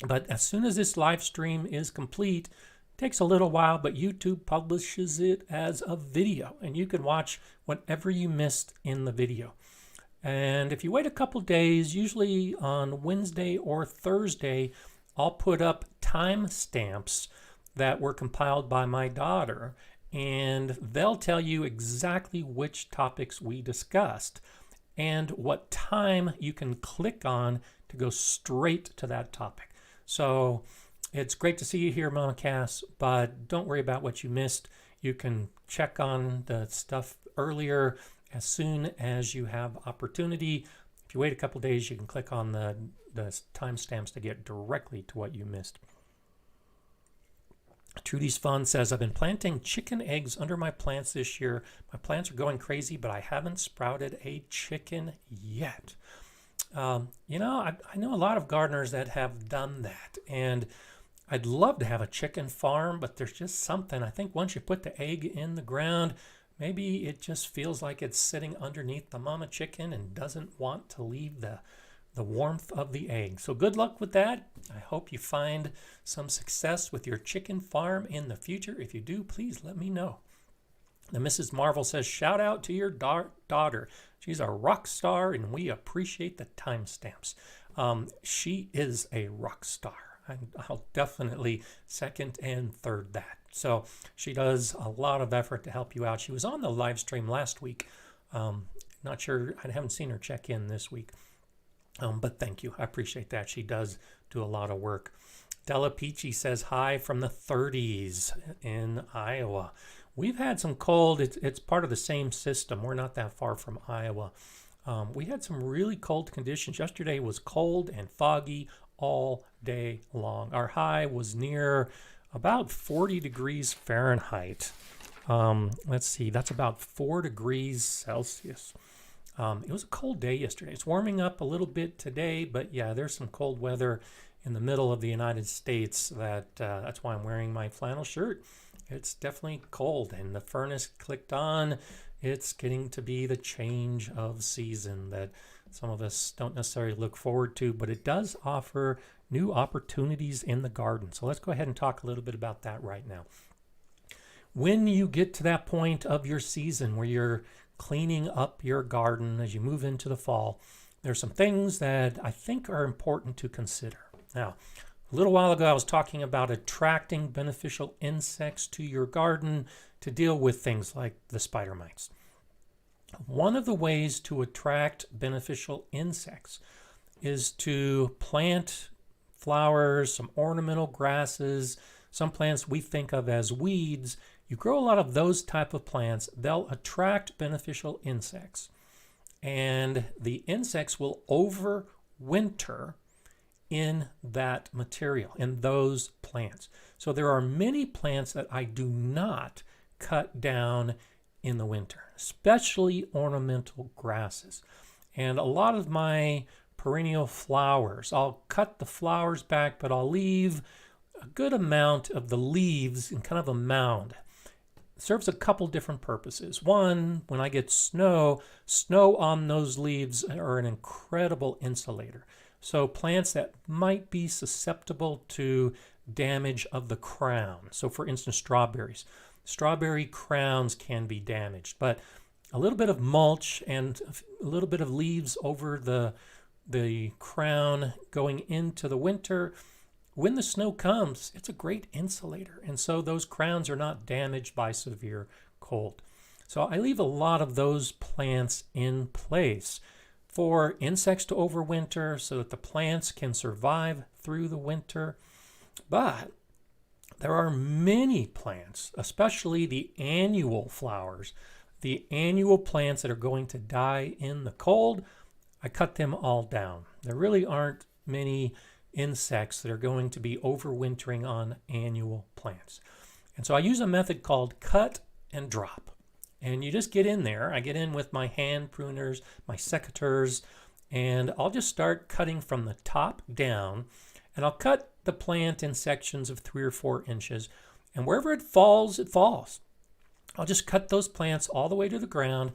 But as soon as this live stream is complete, it takes a little while, but YouTube publishes it as a video, and you can watch whatever you missed in the video. And if you wait a couple days, usually on Wednesday or Thursday, I'll put up timestamps that were compiled by my daughter, and they'll tell you exactly which topics we discussed and what time you can click on to go straight to that topic. So it's great to see you here, Mama Cass, but don't worry about what you missed. You can check on the stuff earlier as soon as you have opportunity. If you wait a couple days, you can click on the timestamps to get directly to what you missed. Trudy's Fun says, I've been planting chicken eggs under my plants this year. My plants are going crazy, but I haven't sprouted a chicken yet. I know a lot of gardeners that have done that, and I'd love to have a chicken farm, but there's just something. I think once you put the egg in the ground, maybe it just feels like it's sitting underneath the mama chicken and doesn't want to leave the warmth of the egg. So good luck with that. I hope you find some success with your chicken farm in the future. If you do, please let me know. The Mrs. Marvel says, shout out to your daughter. She's a rock star and we appreciate the timestamps. She is a rock star. I'll definitely second and third that. So she does a lot of effort to help you out. She was on the live stream last week. Not sure, I haven't seen her check in this week. But thank you. I appreciate that. She does do a lot of work. Della Peachy says, hi from the 30s in Iowa. We've had some cold. It's part of the same system. We're not that far from Iowa. We had some really cold conditions. Yesterday was cold and foggy all day long. Our high was near about 40 degrees Fahrenheit. Let's see, that's about 4 degrees Celsius. It was a cold day yesterday. It's warming up a little bit today, but yeah, there's some cold weather in the middle of the United States. That's why I'm wearing my flannel shirt. It's definitely cold, and the furnace clicked on. It's getting to be the change of season that some of us don't necessarily look forward to, but it does offer new opportunities in the garden. So let's go ahead and talk a little bit about that right now. When you get to that point of your season where you're cleaning up your garden as you move into the fall, there's some things that I think are important to consider. Now, a little while ago, I was talking about attracting beneficial insects to your garden to deal with things like the spider mites. One of the ways to attract beneficial insects is to plant flowers, some ornamental grasses, some plants we think of as weeds. You grow a lot of those type of plants, they'll attract beneficial insects. And the insects will overwinter in that material, in those plants. So there are many plants that I do not cut down in the winter, especially ornamental grasses. And a lot of my perennial flowers, I'll cut the flowers back, but I'll leave a good amount of the leaves in kind of a mound. It serves a couple different purposes. One, when I get snow on those leaves are an incredible insulator. So plants that might be susceptible to damage of the crown. So for instance, strawberry crowns can be damaged, but a little bit of mulch and a little bit of leaves over the crown going into the winter, when the snow comes, it's a great insulator. And so those crowns are not damaged by severe cold. So I leave a lot of those plants in place for insects to overwinter so that the plants can survive through the winter. But there are many plants, especially the annual flowers, the annual plants that are going to die in the cold. I cut them all down. There really aren't many insects that are going to be overwintering on annual plants. And so I use a method called cut and drop. And you just get in there. I get in with my hand pruners, my secateurs, and I'll just start cutting from the top down. And I'll cut the plant in sections of 3 or 4 inches. And wherever it falls, it falls. I'll just cut those plants all the way to the ground.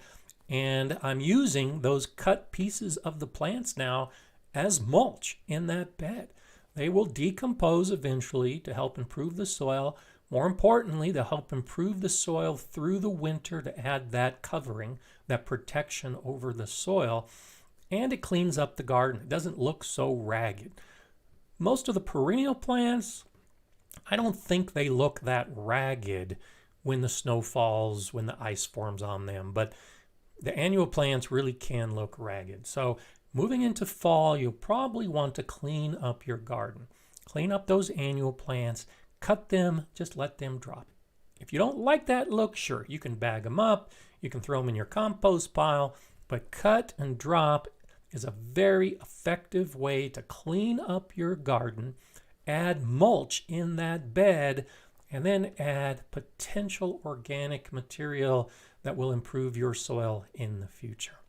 And I'm using those cut pieces of the plants now as mulch in that bed. They will decompose eventually to help improve the soil. More importantly, to help improve the soil through the winter to add that covering, that protection over the soil. And it cleans up the garden. It doesn't look so ragged. Most of the perennial plants, I don't think they look that ragged when the snow falls, when the ice forms on them. But the annual plants really can look ragged. So moving into fall, you'll probably want to clean up your garden. Clean up those annual plants, cut them, just let them drop. If you don't like that look, sure, you can bag them up, you can throw them in your compost pile, but cut and drop is a very effective way to clean up your garden, add mulch in that bed, and then add potential organic material that will improve your soil in the future.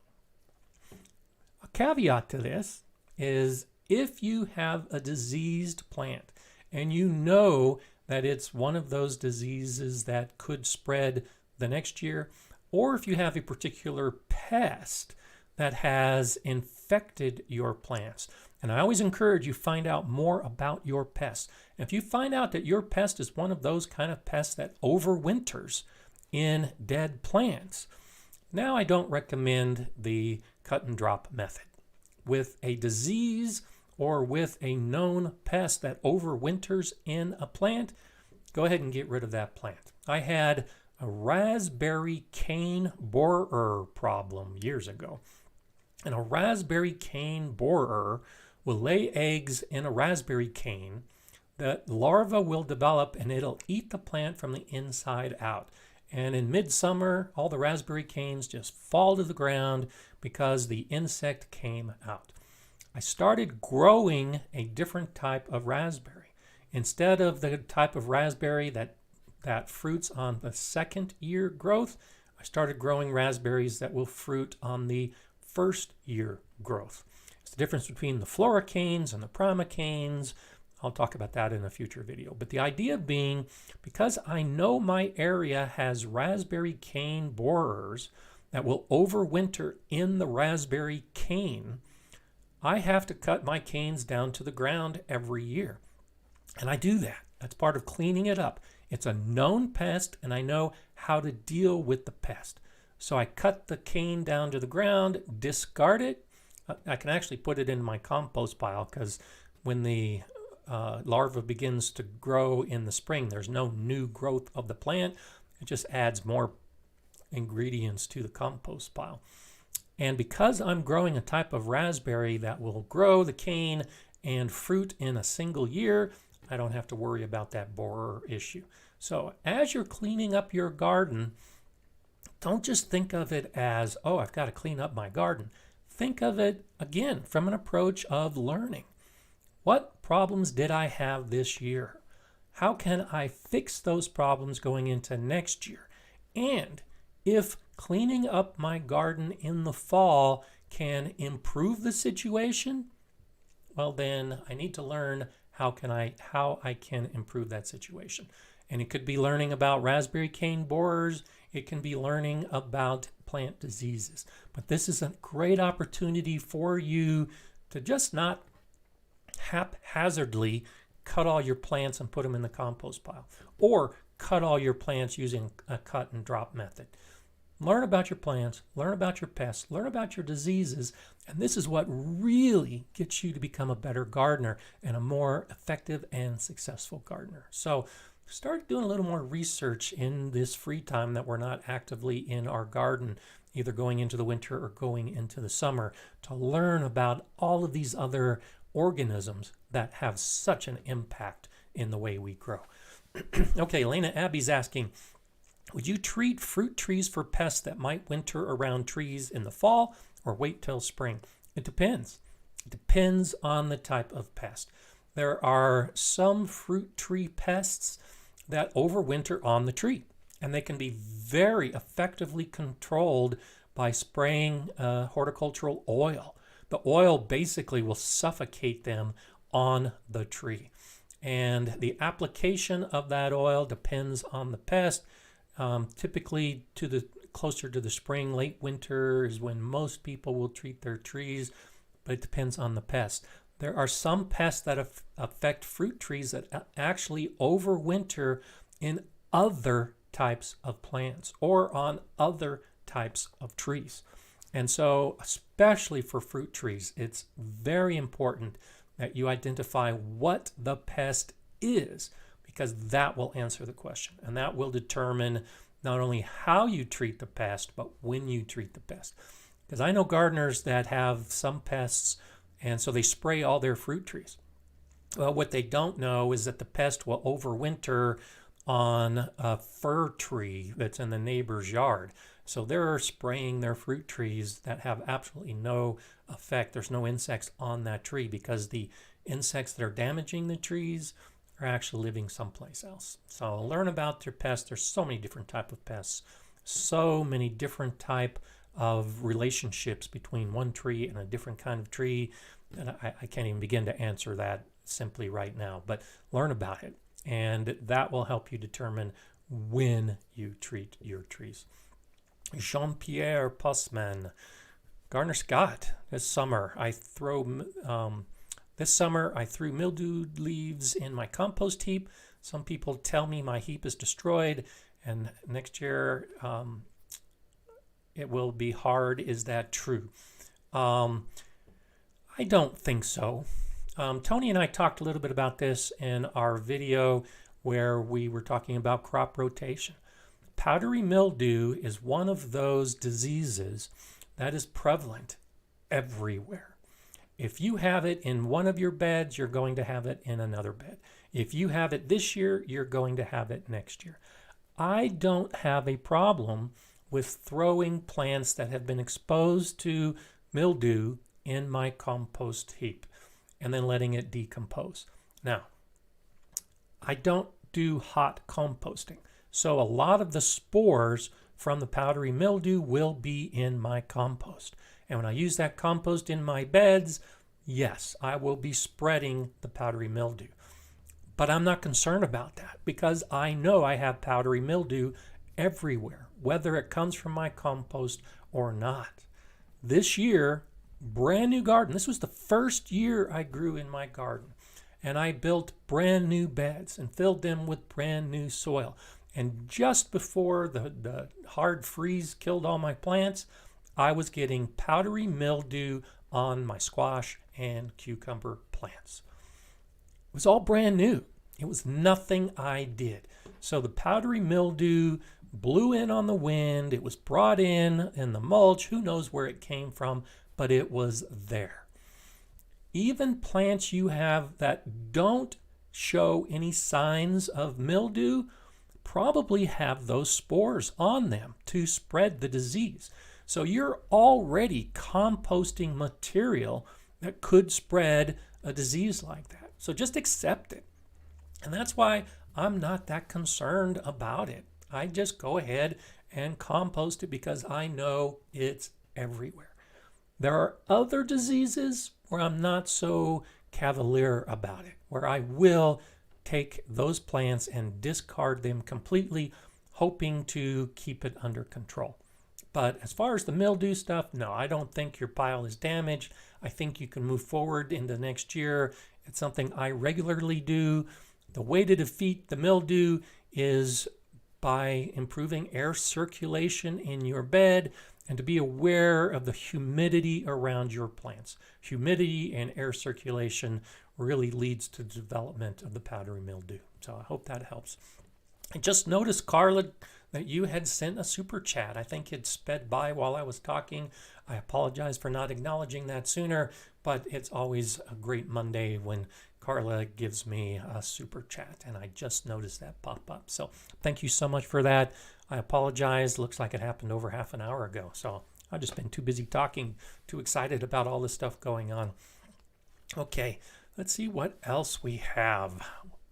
A caveat to this is if you have a diseased plant and you know that it's one of those diseases that could spread the next year, or if you have a particular pest that has infected your plants. And I always encourage you find out more about your pest. And if you find out that your pest is one of those kind of pests that overwinters in dead plants, now I don't recommend the cut and drop method. With a disease or with a known pest that overwinters in a plant, go ahead and get rid of that plant. I had a raspberry cane borer problem years ago. And a raspberry cane borer will lay eggs in a raspberry cane. The larva will develop and it'll eat the plant from the inside out. And in midsummer, all the raspberry canes just fall to the ground because the insect came out. I started growing a different type of raspberry. Instead of the type of raspberry that fruits on the second year growth, I started growing raspberries that will fruit on the first year growth. It's the difference between the floricanes and the primicanes. I'll talk about that in a future video. But the idea being, because I know my area has raspberry cane borers that will overwinter in the raspberry cane, I have to cut my canes down to the ground every year. And I do that. That's part of cleaning it up. It's a known pest and I know how to deal with the pest. So I cut the cane down to the ground, discard it. I can actually put it in my compost pile because when the larva begins to grow in the spring, there's no new growth of the plant. It just adds more ingredients to the compost pile. And because I'm growing a type of raspberry that will grow the cane and fruit in a single year, I don't have to worry about that borer issue. So as you're cleaning up your garden, don't just think of it as, oh, I've got to clean up my garden. Think of it, again, from an approach of learning. What problems did I have this year? How can I fix those problems going into next year? And if cleaning up my garden in the fall can improve the situation, well, then I need to learn how I can improve that situation. And it could be learning about raspberry cane borers. It can be learning about plant diseases. But this is a great opportunity for you to just not haphazardly cut all your plants and put them in the compost pile, or cut all your plants using a cut and drop method. Learn about your plants, learn about your pests, learn about your diseases, and this is what really gets you to become a better gardener and a more effective and successful gardener. So start doing a little more research in this free time that we're not actively in our garden, either going into the winter or going into the summer, to learn about all of these other organisms that have such an impact in the way we grow. Okay, Lena Abby's asking, would you treat fruit trees for pests that might winter around trees in the fall or wait till spring? It depends. It depends on the type of pest. There are some fruit tree pests that overwinter on the tree, and they can be very effectively controlled by spraying horticultural oil. The oil basically will suffocate them on the tree. And the application of that oil depends on the pest. Typically closer to the spring, late winter is when most people will treat their trees, but it depends on the pest. There are some pests that affect fruit trees that actually overwinter in other types of plants or on other types of trees. And so, especially for fruit trees, it's very important that you identify what the pest is, because that will answer the question, and that will determine not only how you treat the pest, but when you treat the pest. Because I know gardeners that have some pests, and so they spray all their fruit trees. Well, what they don't know is that the pest will overwinter on a fir tree that's in the neighbor's yard. So they're spraying their fruit trees that have absolutely no effect. There's no insects on that tree because the insects that are damaging the trees are actually living someplace else. So learn about your pests. There's so many different type of pests, so many different type of relationships between one tree and a different kind of tree. And I can't even begin to answer that simply right now, but learn about it. And that will help you determine when you treat your trees. Jean-Pierre Pussman, GardenerScott. This summer I threw mildewed leaves in my compost heap. Some people tell me my heap is destroyed, and next year it will be hard. Is that true? I don't think so. Tony and I talked a little bit about this in our video where we were talking about crop rotation. Powdery mildew is one of those diseases that is prevalent everywhere. If you have it in one of your beds, you're going to have it in another bed. If you have it this year, you're going to have it next year. I don't have a problem with throwing plants that have been exposed to mildew in my compost heap and then letting it decompose. Now, I don't do hot composting, so a lot of the spores from the powdery mildew will be in my compost. And when I use that compost in my beds, yes, I will be spreading the powdery mildew. But I'm not concerned about that because I know I have powdery mildew everywhere, whether it comes from my compost or not. This year, brand new garden. This was the first year I grew in my garden. And I built brand new beds and filled them with brand new soil. And just before the hard freeze killed all my plants, I was getting powdery mildew on my squash and cucumber plants. It was all brand new. It was nothing I did. So the powdery mildew blew in on the wind. It was brought in the mulch. Who knows where it came from, but it was there. Even plants you have that don't show any signs of mildew probably have those spores on them to spread the disease. So you're already composting material that could spread a disease like that. So just accept it. And that's why I'm not that concerned about it. I just go ahead and compost it because I know it's everywhere. There are other diseases where I'm not so cavalier about it, where I will take those plants and discard them completely, hoping to keep it under control. But as far as the mildew stuff, no, I don't think your pile is damaged. I think you can move forward into next year. It's something I regularly do. The way to defeat the mildew is by improving air circulation in your bed and to be aware of the humidity around your plants. Humidity and air circulation really leads to the development of the powdery mildew. So I hope that helps. I just noticed, Carla, that you had sent a super chat. I think it sped by while I was talking. I apologize for not acknowledging that sooner, but it's always a great Monday when Carla gives me a super chat, and I just noticed that pop up. So thank you so much for that. I apologize. Looks like it happened over half an hour ago. So I've just been too busy talking, too excited about all this stuff going on. Okay, let's see what else we have.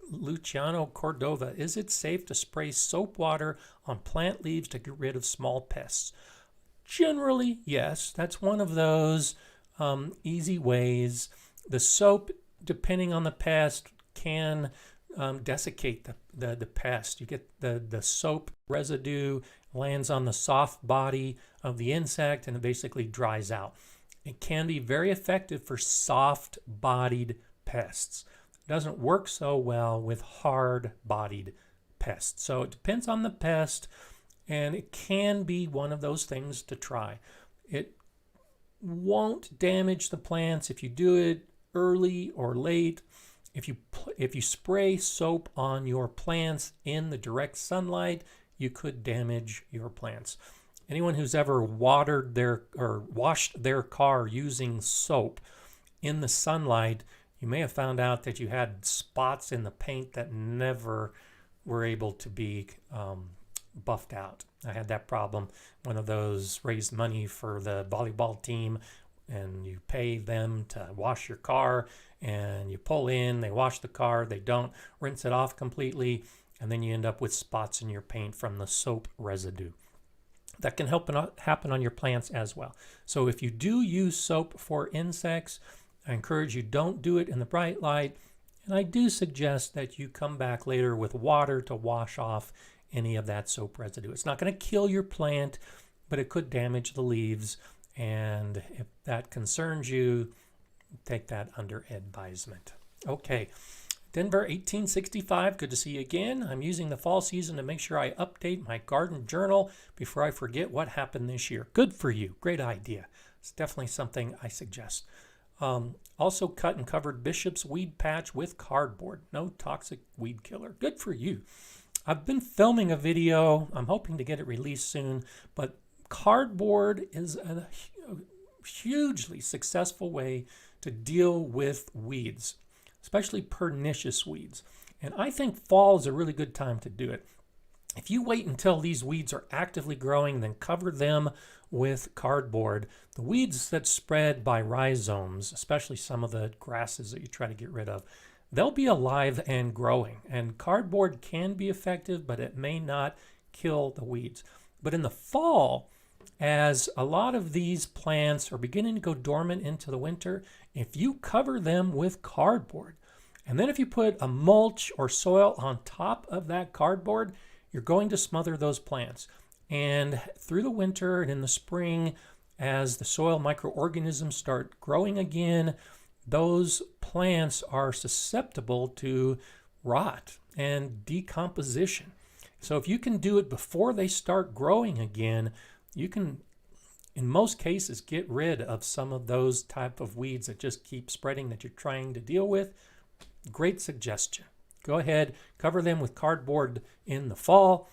Luciano Cordova, is it safe to spray soap water on plant leaves to get rid of small pests? Generally, yes. That's one of those easy ways. The soap, depending on the pest, can desiccate the pest. You get the soap residue lands on the soft body of the insect and it basically dries out. It can be very effective for soft-bodied pests. It doesn't work so well with hard-bodied pests. So it depends on the pest, and it can be one of those things to try. It won't damage the plants if you do it early or late. if you spray soap on your plants in the direct sunlight, you could damage your plants. Anyone who's ever watered their or washed their car using soap in the sunlight, you may have found out that you had spots in the paint that never were able to be buffed out. I had that problem. One of those raised money for the volleyball team, and you pay them to wash your car, and you pull in, they wash the car, they don't rinse it off completely, and then you end up with spots in your paint from the soap residue. That can happen on your plants as well. So if you do use soap for insects, I encourage you don't do it in the bright light, and I do suggest that you come back later with water to wash off any of that soap residue. It's not going to kill your plant, but it could damage the leaves, and if that concerns you, take that under advisement. Okay, Denver 1865, good to see you again. I'm using the fall season to make sure I update my garden journal before I forget what happened this year. Good for you, great idea. It's definitely something I suggest. Also cut and covered Bishop's weed patch with cardboard. No toxic weed killer. Good for you. I've been filming a video. I'm hoping to get it released soon, but cardboard is a hugely successful way to deal with weeds, especially pernicious weeds. And I think fall is a really good time to do it. If you wait until these weeds are actively growing, then cover them with cardboard, the weeds that spread by rhizomes, especially some of the grasses that you try to get rid of, they'll be alive and growing. And cardboard can be effective, but it may not kill the weeds. But in the fall, as a lot of these plants are beginning to go dormant into the winter, if you cover them with cardboard, and then if you put a mulch or soil on top of that cardboard, you're going to smother those plants. And through the winter and in the spring, as the soil microorganisms start growing again, those plants are susceptible to rot and decomposition. So if you can do it before they start growing again, you can, in most cases, get rid of some of those type of weeds that just keep spreading that you're trying to deal with. Great suggestion. Go ahead, cover them with cardboard in the fall.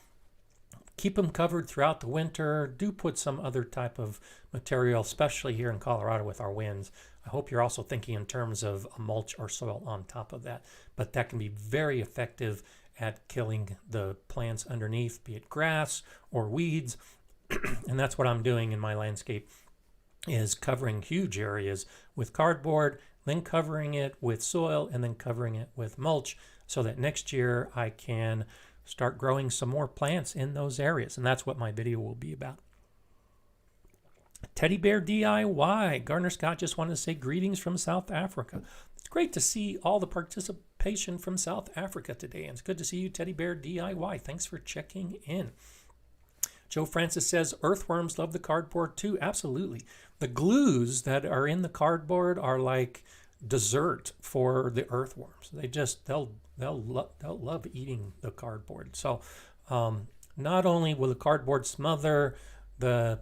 Keep them covered throughout the winter. Do put some other type of material, especially here in Colorado with our winds. I hope you're also thinking in terms of a mulch or soil on top of that. But that can be very effective at killing the plants underneath, be it grass or weeds. And that's what I'm doing in my landscape, is covering huge areas with cardboard, then covering it with soil, and then covering it with mulch, so that next year I can start growing some more plants in those areas. And that's what my video will be about. Teddy Bear DIY. GardenerScott just wanted to say greetings from South Africa. It's great to see all the participation from South Africa today. And it's good to see you, Teddy Bear DIY. Thanks for checking in. Joe Francis says, earthworms love the cardboard too. Absolutely. The glues that are in the cardboard are like dessert for the earthworms. They'll love eating the cardboard. So not only will the cardboard smother the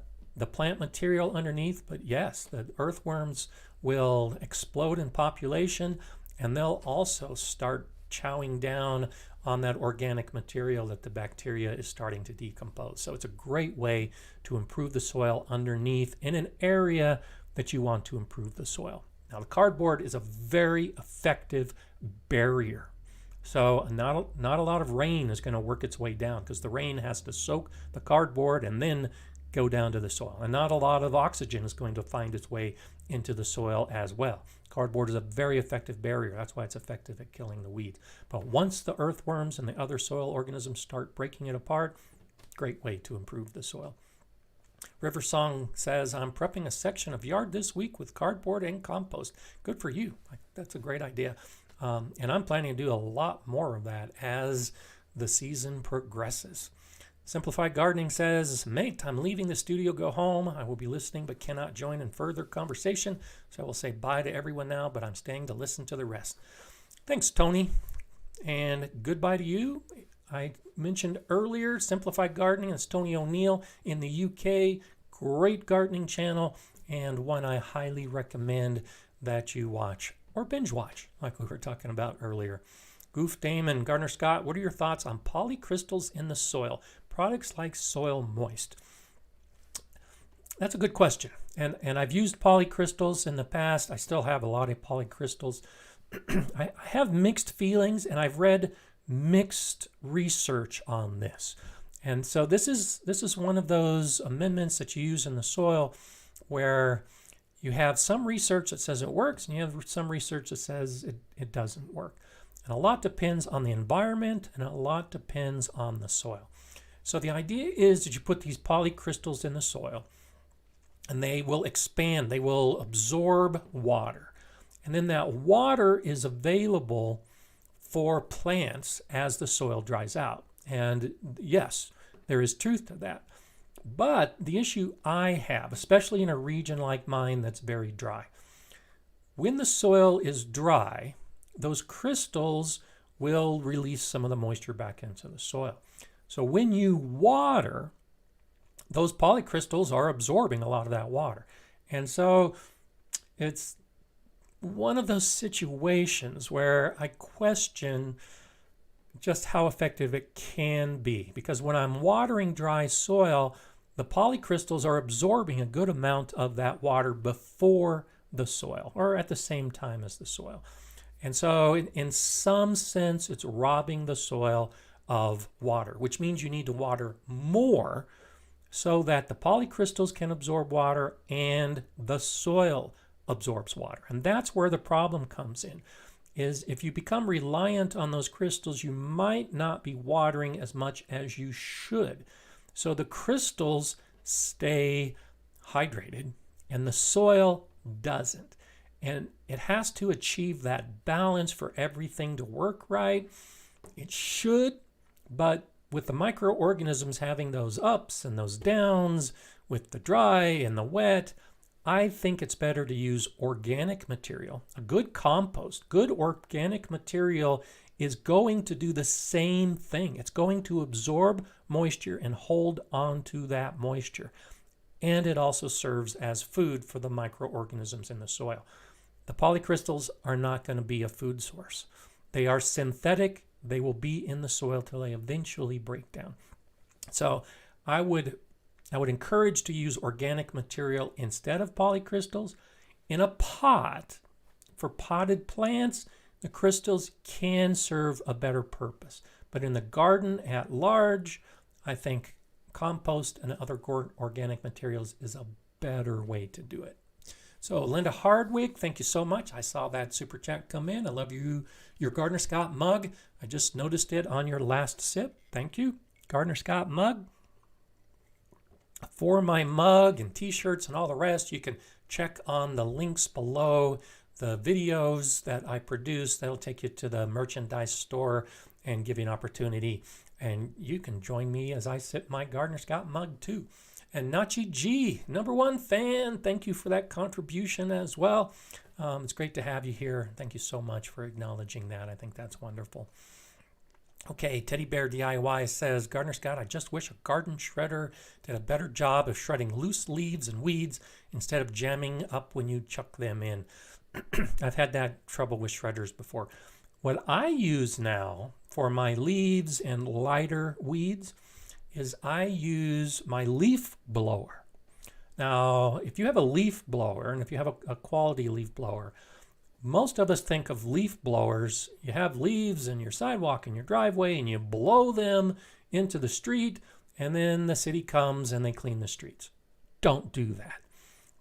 plant material underneath, but yes, the earthworms will explode in population, and they'll also start chowing down on that organic material that the bacteria is starting to decompose. So it's a great way to improve the soil underneath in an area that you want to improve the soil. Now, the cardboard is a very effective barrier. So not a lot of rain is going to work its way down, because the rain has to soak the cardboard and then go down to the soil. And not a lot of oxygen is going to find its way into the soil as well. Cardboard is a very effective barrier. That's why it's effective at killing the weeds. But once the earthworms and the other soil organisms start breaking it apart, great way to improve the soil. River Song says, I'm prepping a section of yard this week with cardboard and compost. Good for you. That's a great idea. And I'm planning to do a lot more of that as the season progresses. Simplified Gardening says, mate, I'm leaving the studio, go home. I will be listening but cannot join in further conversation. So I will say bye to everyone now, but I'm staying to listen to the rest. Thanks, Tony. And goodbye to you. I mentioned earlier, Simplified Gardening. It's Tony O'Neill in the UK. Great gardening channel, and one I highly recommend that you watch. or binge watch, like we were talking about earlier. Goof Dame and GardenerScott, what are your thoughts on polycrystals in the soil? Products like Soil Moist. That's a good question. And I've used polycrystals in the past. I still have a lot of polycrystals. I have mixed feelings, and I've read mixed research on this. And so this is one of those amendments that you use in the soil where you have some research that says it works, and you have some research that says it doesn't work. And a lot depends on the environment, and a lot depends on the soil. So the idea is that you put these polycrystals in the soil, and they will expand, they will absorb water. And then that water is available for plants as the soil dries out. And yes, there is truth to that. But the issue I have, especially in a region like mine that's very dry, when the soil is dry, those crystals will release some of the moisture back into the soil. So when you water, those polycrystals are absorbing a lot of that water. And so it's one of those situations where I question just how effective it can be. Because when I'm watering dry soil, the polycrystals are absorbing a good amount of that water before the soil, or at the same time as the soil. And so in some sense, it's robbing the soil of water, which means you need to water more so that the polycrystals can absorb water and the soil absorbs water. And that's where the problem comes in, is if you become reliant on those crystals, you might not be watering as much as you should. So the crystals stay hydrated and the soil doesn't. And it has to achieve that balance for everything to work right. It should, but with the microorganisms having those ups and those downs, with the dry and the wet, I think it's better to use organic material. A good compost, good organic material is going to do the same thing. It's going to absorb moisture and hold on to that moisture. And it also serves as food for the microorganisms in the soil. The polycrystals are not going to be a food source. They are synthetic. They will be in the soil till they eventually break down. So I would encourage to use organic material instead of polycrystals. In a pot, for potted plants, the crystals can serve a better purpose. But in the garden at large, I think compost and other organic materials is a better way to do it. So Linda Hardwick, thank you so much. I saw that super chat come in. I love your GardenerScott mug. I just noticed it on your last sip. Thank you. GardenerScott mug. For my mug and t-shirts and all the rest, you can check on the links below, the videos that I produce. That'll take you to the merchandise store and give you an opportunity. And you can join me as I sip my GardenerScott mug too. And Nachi G, #1 fan, thank you for that contribution as well. It's great to have you here. Thank you so much for acknowledging that. I think that's wonderful. Okay, Teddy Bear DIY says, GardenerScott, I just wish a garden shredder did a better job of shredding loose leaves and weeds instead of jamming up when you chuck them in. I've had that trouble with shredders before. What I use now for my leaves and lighter weeds is I use my leaf blower. Now, if you have a leaf blower, and if you have a quality leaf blower, most of us think of leaf blowers. You have leaves in your sidewalk and your driveway, and you blow them into the street, and then the city comes and they clean the streets. Don't do that.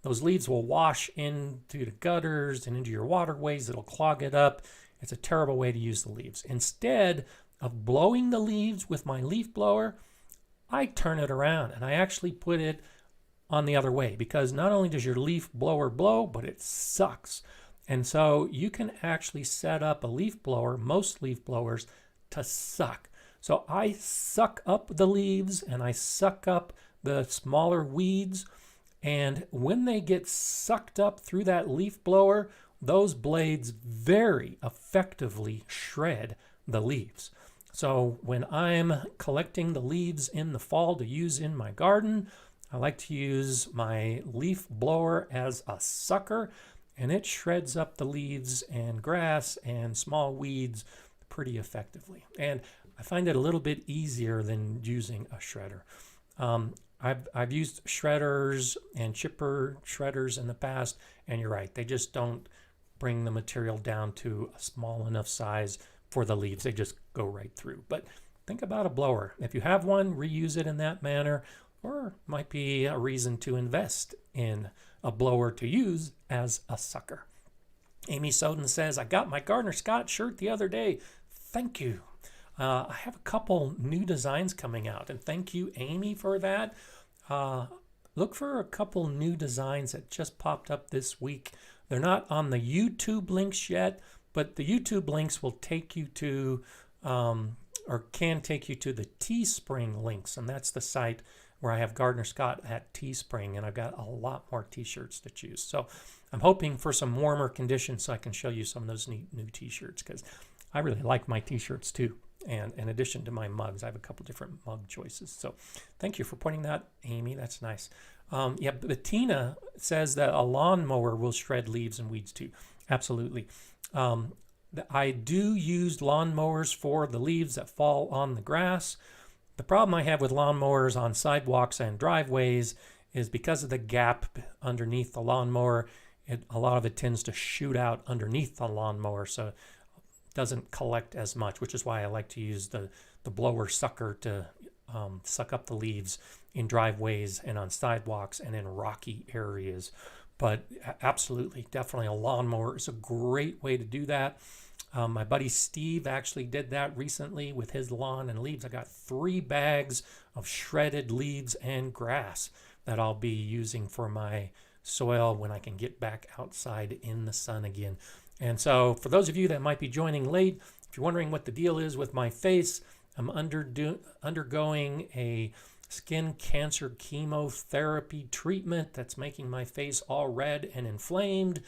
Those leaves will wash into the gutters and into your waterways. It'll clog it up. It's a terrible way to use the leaves. Instead of blowing the leaves with my leaf blower, I turn it around and I actually put it on the other way, because not only does your leaf blower blow, but it sucks. And so you can actually set up a leaf blower, most leaf blowers, to suck. So I suck up the leaves and I suck up the smaller weeds. And when they get sucked up through that leaf blower, those blades very effectively shred the leaves. So when I'm collecting the leaves in the fall to use in my garden, I like to use my leaf blower as a sucker. and it shreds up the leaves and grass and small weeds pretty effectively. And I find it a little bit easier than using a shredder. I've used shredders and chipper shredders in the past, and you're right, they just don't bring the material down to a small enough size for the leaves. They just go right through. But think about a blower. If you have one, reuse it in that manner, or might be a reason to invest in a blower to use as a sucker. Amy Soden says, I got my GardenerScott shirt the other day. Thank you. I have a couple new designs coming out, and thank you, Amy, for that. Look for a couple new designs that just popped up this week. They're not on the YouTube links yet, but the YouTube links will take you to, or can take you to the Teespring links, and that's the site where I have GardenerScott at Teespring, and I've got a lot more t-shirts to choose. So I'm hoping for some warmer conditions so I can show you some of those neat new t-shirts, because I really like my t-shirts too. And in addition to my mugs, I have a couple different mug choices. So thank you for pointing that, Amy. That's nice. Yeah, Bettina says that a lawnmower will shred leaves and weeds too. Absolutely. I do use lawnmowers for the leaves that fall on the grass. The problem I have with lawnmowers on sidewalks and driveways is because of the gap underneath the lawnmower, a lot of it tends to shoot out underneath the lawnmower, so it doesn't collect as much, which is why I like to use the blower sucker to suck up the leaves in driveways and on sidewalks and in rocky areas. But absolutely, definitely a lawnmower is a great way to do that. My buddy Steve actually did that recently with his lawn and leaves. I got 3 bags of shredded leaves and grass that I'll be using for my soil when I can get back outside in the sun again. And so for those of you that might be joining late, if you're wondering what the deal is with my face, I'm undergoing a skin cancer chemotherapy treatment that's making my face all red and inflamed,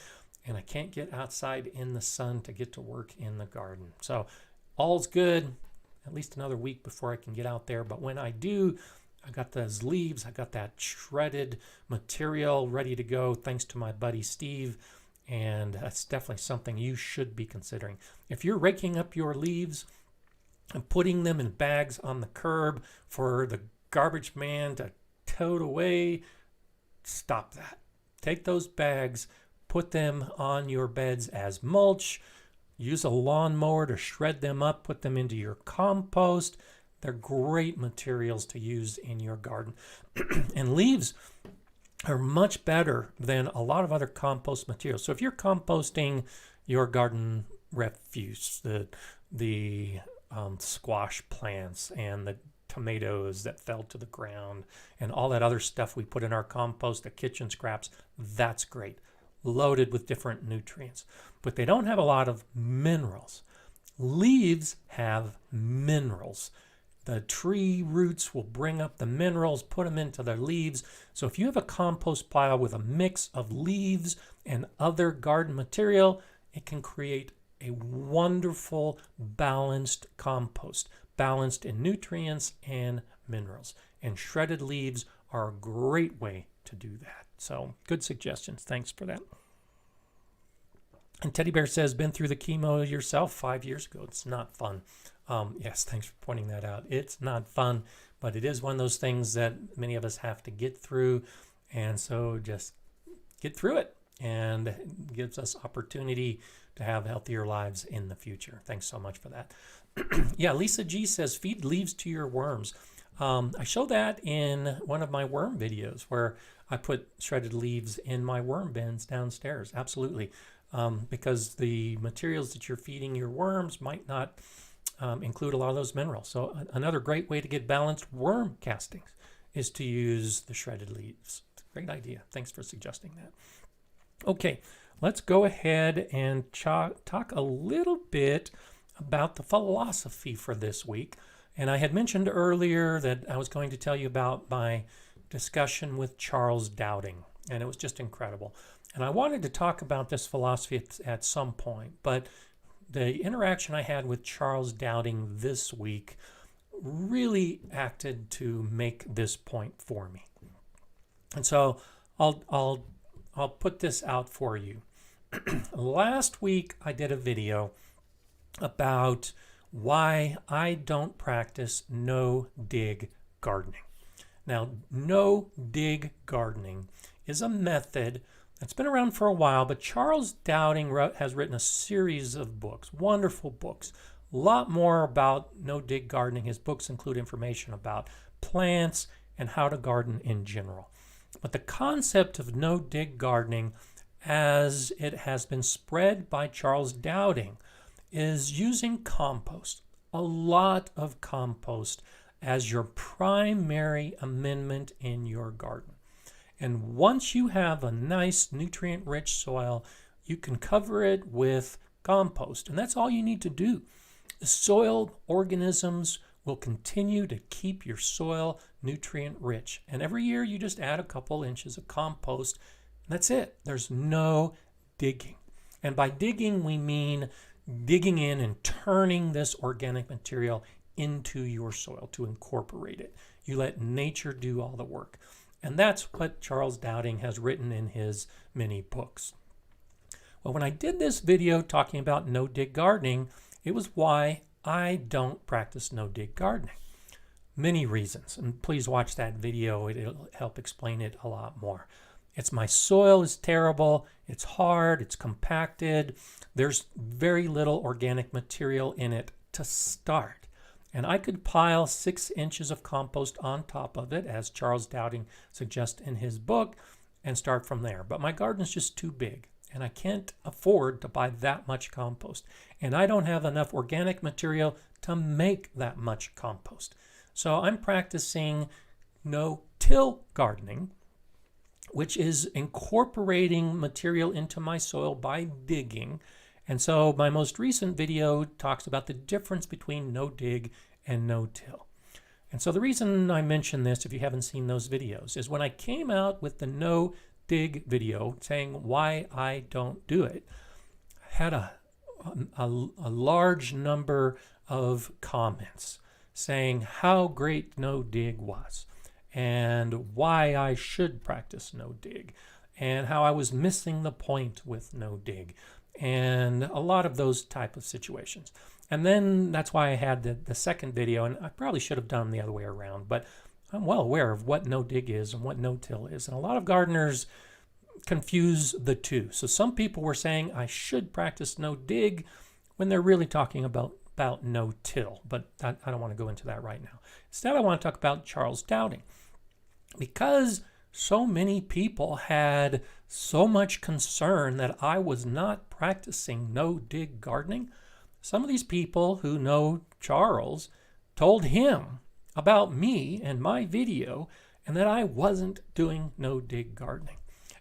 and I can't get outside in the sun to get to work in the garden. So all's good, at least another week before I can get out there. But when I do, I got those leaves, I got that shredded material ready to go thanks to my buddy Steve, and that's definitely something you should be considering. If you're raking up your leaves and putting them in bags on the curb for the garbage man to tote away, stop that. Take those bags, put them on your beds as mulch, use a lawnmower to shred them up, put them into your compost. They're great materials to use in your garden. And leaves are much better than a lot of other compost materials. So if you're composting your garden refuse, the squash plants and the tomatoes that fell to the ground and all that other stuff we put in our compost, the kitchen scraps, that's great. Loaded with different nutrients. But they don't have a lot of minerals. Leaves have minerals. The tree roots will bring up the minerals, put them into their leaves. So if you have a compost pile with a mix of leaves and other garden material, it can create a wonderful balanced compost, balanced in nutrients and minerals. And shredded leaves are a great way to do that. So good suggestions. Thanks for that. And Teddy Bear says, been through the chemo yourself 5 years ago. It's not fun. Yes, thanks for pointing that out. It's not fun, but it is one of those things that many of us have to get through. And so just get through it, and it gives us opportunity to have healthier lives in the future. Thanks so much for that. Yeah, Lisa G says, feed leaves to your worms. I show that in one of my worm videos where I put shredded leaves in my worm bins downstairs. Absolutely. Because the materials that you're feeding your worms might not include a lot of those minerals. So another great way to get balanced worm castings is to use the shredded leaves. It's a great idea. Thanks for suggesting that. Okay, let's go ahead and talk a little bit about the philosophy for this week. And I had mentioned earlier that I was going to tell you about my discussion with Charles Dowding, and it was just incredible. And I wanted to talk about this philosophy at some point, but the interaction I had with Charles Dowding this week really acted to make this point for me. And so I'll put this out for you. Last week I did a video about why I don't practice no-dig gardening. Now, no-dig gardening is a method that's been around for a while, but Charles Dowding has written a series of books, wonderful books, a lot more about no-dig gardening. His books include information about plants and how to garden in general. But the concept of no-dig gardening, as it has been spread by Charles Dowding, is using compost, a lot of compost, as your primary amendment in your garden. And once you have a nice nutrient-rich soil, you can cover it with compost, and that's all you need to do. The soil organisms will continue to keep your soil nutrient-rich, and every year you just add a couple inches of compost, and that's it. There's no digging. And by digging, we mean digging in and turning this organic material into your soil to incorporate it. You let nature do all the work. And that's what Charles Dowding has written in his many books. Well, when I did this video talking about no-dig gardening, it was why I don't practice no-dig gardening. Many reasons, and please watch that video. It'll help explain it a lot more. It's my soil is terrible, it's hard, it's compacted, there's very little organic material in it to start. And I could pile 6 inches of compost on top of it, as Charles Dowding suggests in his book, and start from there. But my garden is just too big, and I can't afford to buy that much compost. And I don't have enough organic material to make that much compost. So I'm practicing no-till gardening, which is incorporating material into my soil by digging. And so my most recent video talks about the difference between no-dig and no-till. And so the reason I mention this, if you haven't seen those videos, is when I came out with the no-dig video saying why I don't do it, I had a large number of comments saying how great no-dig was, and why I should practice no-dig, and how I was missing the point with no-dig, and a lot of those type of situations. And then that's why I had the second video, and I probably should have done the other way around, but I'm well aware of what no-dig is and what no-till is, and a lot of gardeners confuse the two. So some people were saying I should practice no-dig when they're really talking about no-till, but I don't want to go into that right now. Instead, I want to talk about Charles Dowding. Because so many people had so much concern that I was not practicing no-dig gardening, some of these people who know Charles told him about me and my video, and that I wasn't doing no-dig gardening.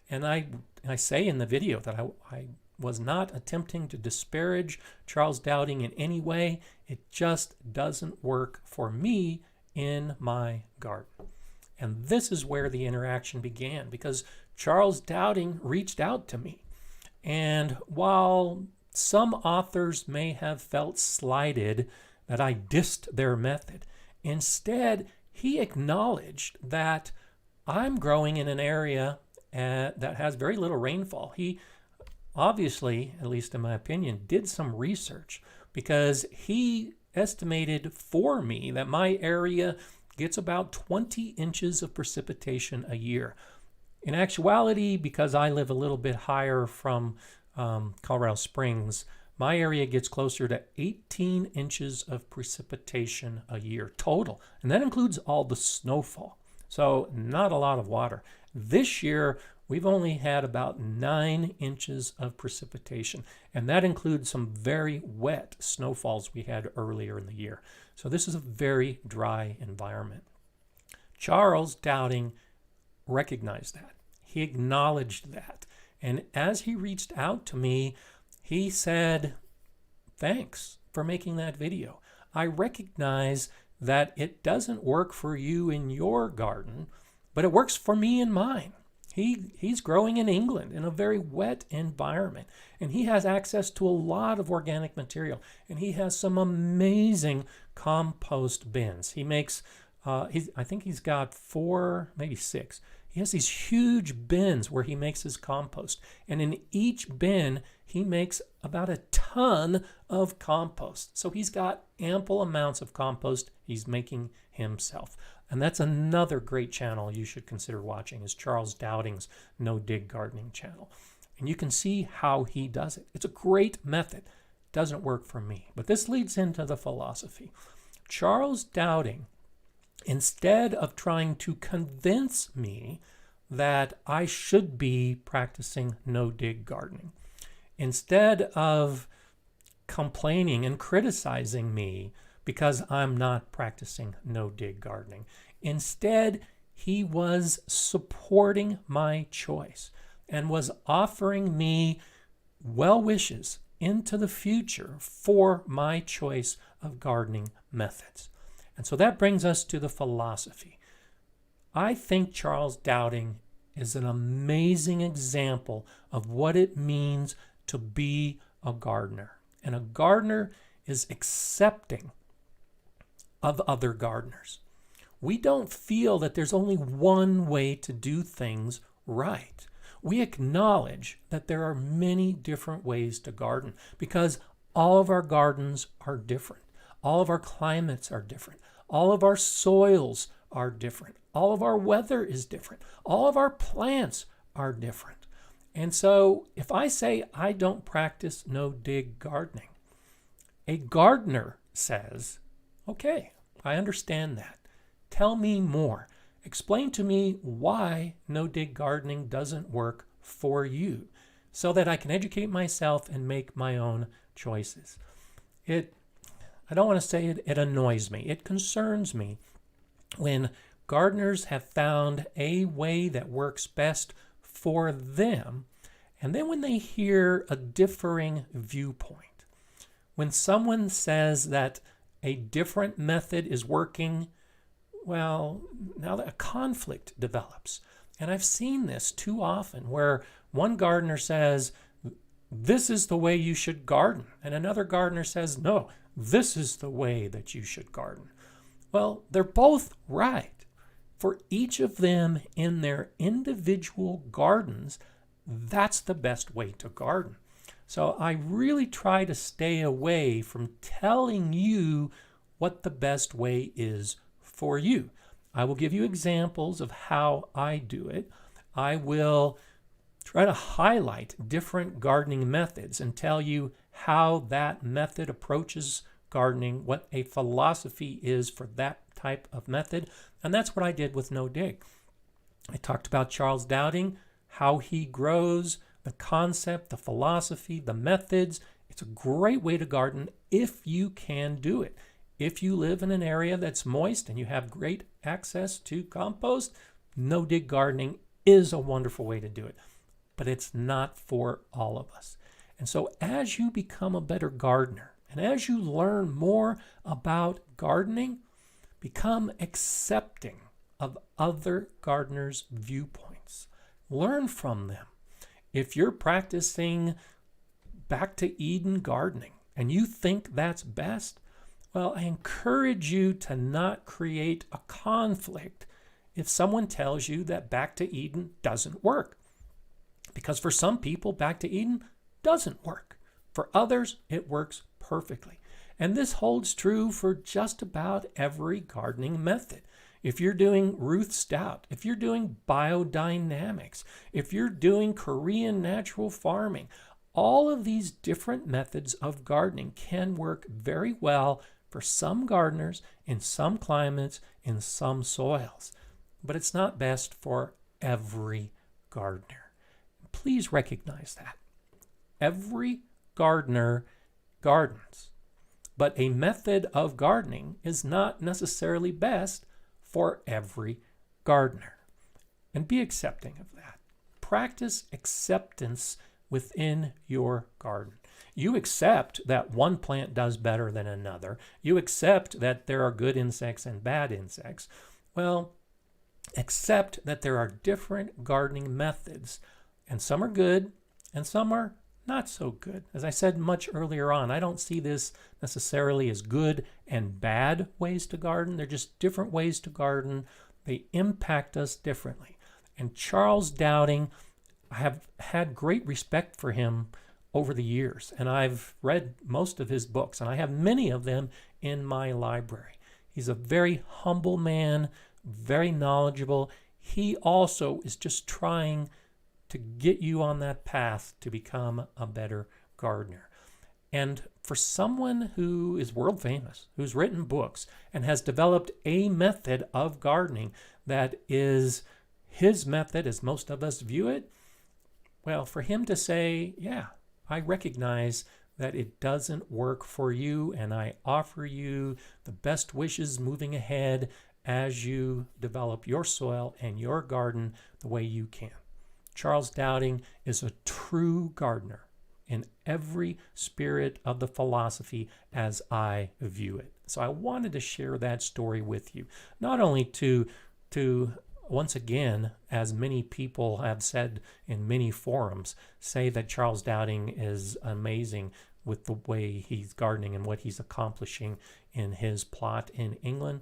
And I say in the video that I was not attempting to disparage Charles Dowding in any way. It just doesn't work for me in my garden. And this is where the interaction began, because Charles Dowding reached out to me. And while some authors may have felt slighted that I dissed their method, instead he acknowledged that I'm growing in an area that has very little rainfall. He obviously, at least in my opinion, did some research, because he estimated for me that my area gets about 20 inches of precipitation a year. In actuality, because I live a little bit higher from Colorado Springs, my area gets closer to 18 inches of precipitation a year total. And that includes all the snowfall. So not a lot of water. This year, we've only had about 9 inches of precipitation. And that includes some very wet snowfalls we had earlier in the year. So this is a very dry environment. Charles Dowding recognized that. He acknowledged that. And as he reached out to me, he said, "Thanks for making that video. I recognize that it doesn't work for you in your garden, but it works for me in mine." He's growing in England in a very wet environment, and he has access to a lot of organic material, and he has some amazing compost bins. He makes, I think he's got 4, maybe 6. He has these huge bins where he makes his compost. And in each bin, he makes about a ton of compost. So he's got ample amounts of compost he's making himself. And that's another great channel you should consider watching, is Charles Dowding's No Dig Gardening channel. And you can see how he does it. It's a great method. Doesn't work for me. But this leads into the philosophy. Charles Dowding, instead of trying to convince me that I should be practicing no-dig gardening, instead of complaining and criticizing me because I'm not practicing no-dig gardening, instead he was supporting my choice and was offering me well wishes into the future for my choice of gardening methods. And so that brings us to the philosophy. I think Charles Dowding is an amazing example of what it means to be a gardener. And a gardener is accepting of other gardeners. We don't feel that there's only one way to do things right. We acknowledge that there are many different ways to garden because all of our gardens are different. All of our climates are different. All of our soils are different. All of our weather is different. All of our plants are different. And so if I say I don't practice no-dig gardening, a gardener says, okay, I understand that. Tell me more. Explain to me why no-dig gardening doesn't work for you so that I can educate myself and make my own choices. I don't want to say it annoys me. It concerns me when gardeners have found a way that works best for them, and then when they hear a differing viewpoint. When someone says that a different method is working, well, now a conflict develops. And I've seen this too often where one gardener says, this is the way you should garden. And another gardener says, no, this is the way that you should garden. Well, they're both right. For each of them in their individual gardens, that's the best way to garden. So I really try to stay away from telling you what the best way is for you. I will give you examples of how I do it. I will try to highlight different gardening methods and tell you how that method approaches gardening, what a philosophy is for that type of method. And that's what I did with No Dig. I talked about Charles Dowding, how he grows, the concept, the philosophy, the methods. It's a great way to garden if you can do it. If you live in an area that's moist and you have great access to compost, no-dig gardening is a wonderful way to do it. But it's not for all of us. And so as you become a better gardener, and as you learn more about gardening, become accepting of other gardeners' viewpoints. Learn from them. If you're practicing back to Eden gardening and you think that's best, well, I encourage you to not create a conflict if someone tells you that back to Eden doesn't work. Because for some people, back to Eden doesn't work. For others, it works perfectly. And this holds true for just about every gardening method. If you're doing Ruth Stout, if you're doing biodynamics, if you're doing Korean natural farming, all of these different methods of gardening can work very well for some gardeners, in some climates, in some soils. But it's not best for every gardener. Please recognize that. Every gardener gardens, but a method of gardening is not necessarily best for every gardener. And be accepting of that. Practice acceptance within your garden. You accept that one plant does better than another. You accept that there are good insects and bad insects. Well, accept that there are different gardening methods, and some are good and some are not so good. As I said much earlier on, I don't see this necessarily as good and bad ways to garden. They're just different ways to garden. They impact us differently. And Charles Dowding, I have had great respect for him over the years, and I've read most of his books, and I have many of them in my library. He's a very humble man, very knowledgeable. He also is just trying to get you on that path to become a better gardener. And for someone who is world famous, who's written books and has developed a method of gardening that is his method as most of us view it, well, for him to say, yeah, I recognize that it doesn't work for you, and I offer you the best wishes moving ahead as you develop your soil and your garden the way you can. Charles Dowding is a true gardener in every spirit of the philosophy as I view it. So I wanted to share that story with you, not only to once again, as many people have said in many forums, say that Charles Dowding is amazing with the way he's gardening and what he's accomplishing in his plot in England.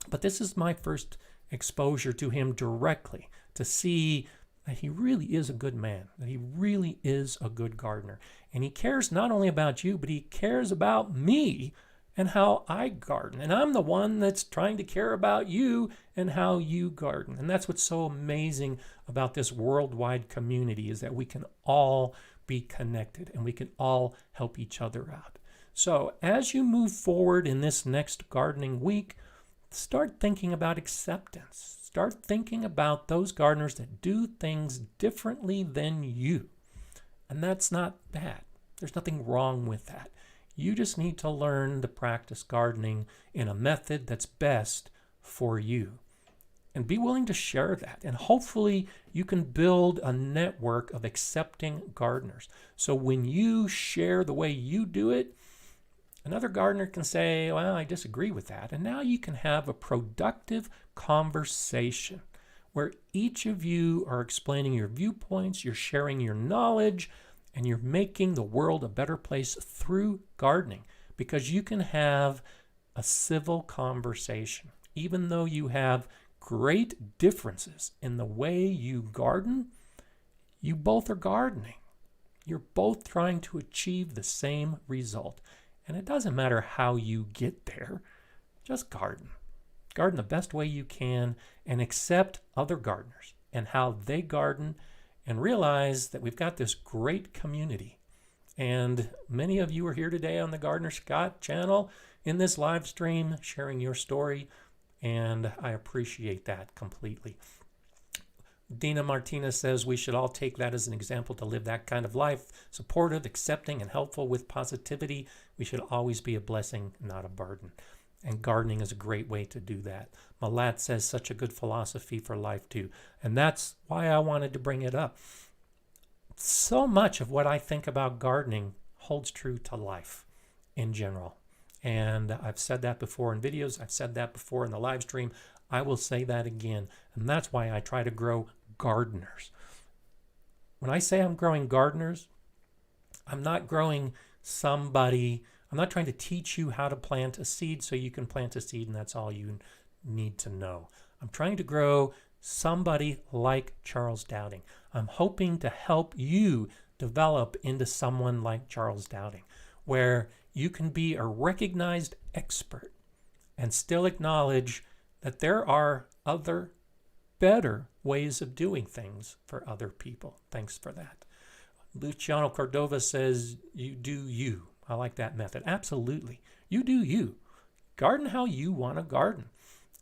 But this is my first exposure to him directly, to see that he really is a good man, that he really is a good gardener. And he cares not only about you, but he cares about me and how I garden. And I'm the one that's trying to care about you and how you garden. And that's what's so amazing about this worldwide community, is that we can all be connected and we can all help each other out. So as you move forward in this next gardening week, start thinking about acceptance. Start thinking about those gardeners that do things differently than you. And that's not bad. There's nothing wrong with that. You just need to learn to practice gardening in a method that's best for you. And be willing to share that. And hopefully you can build a network of accepting gardeners. So when you share the way you do it, another gardener can say, well, I disagree with that. And now you can have a productive conversation where each of you are explaining your viewpoints, you're sharing your knowledge, and you're making the world a better place through gardening, because you can have a civil conversation. Even though you have great differences in the way you garden, you both are gardening. You're both trying to achieve the same result. And it doesn't matter how you get there, just garden. Garden the best way you can and accept other gardeners and how they garden, and realize that we've got this great community. And many of you are here today on the GardenerScott channel in this live stream sharing your story, and I appreciate that completely. Dina Martinez says we should all take that as an example to live that kind of life, supportive, accepting, and helpful with positivity. We should always be a blessing, not a burden. And gardening is a great way to do that. Malat says such a good philosophy for life too. And that's why I wanted to bring it up. So much of what I think about gardening holds true to life in general. And I've said that before in videos. I've said that before in the live stream. I will say that again. And that's why I try to grow gardeners. When I say I'm growing gardeners, I'm not growing somebody. I'm not trying to teach you how to plant a seed so you can plant a seed and that's all you need to know. I'm trying to grow somebody like Charles Dowding. I'm hoping to help you develop into someone like Charles Dowding, where you can be a recognized expert and still acknowledge that there are other better ways of doing things for other people. Thanks for that. Luciano Cordova says, you do you. I like that method. Absolutely. You do you. Garden how you want to garden.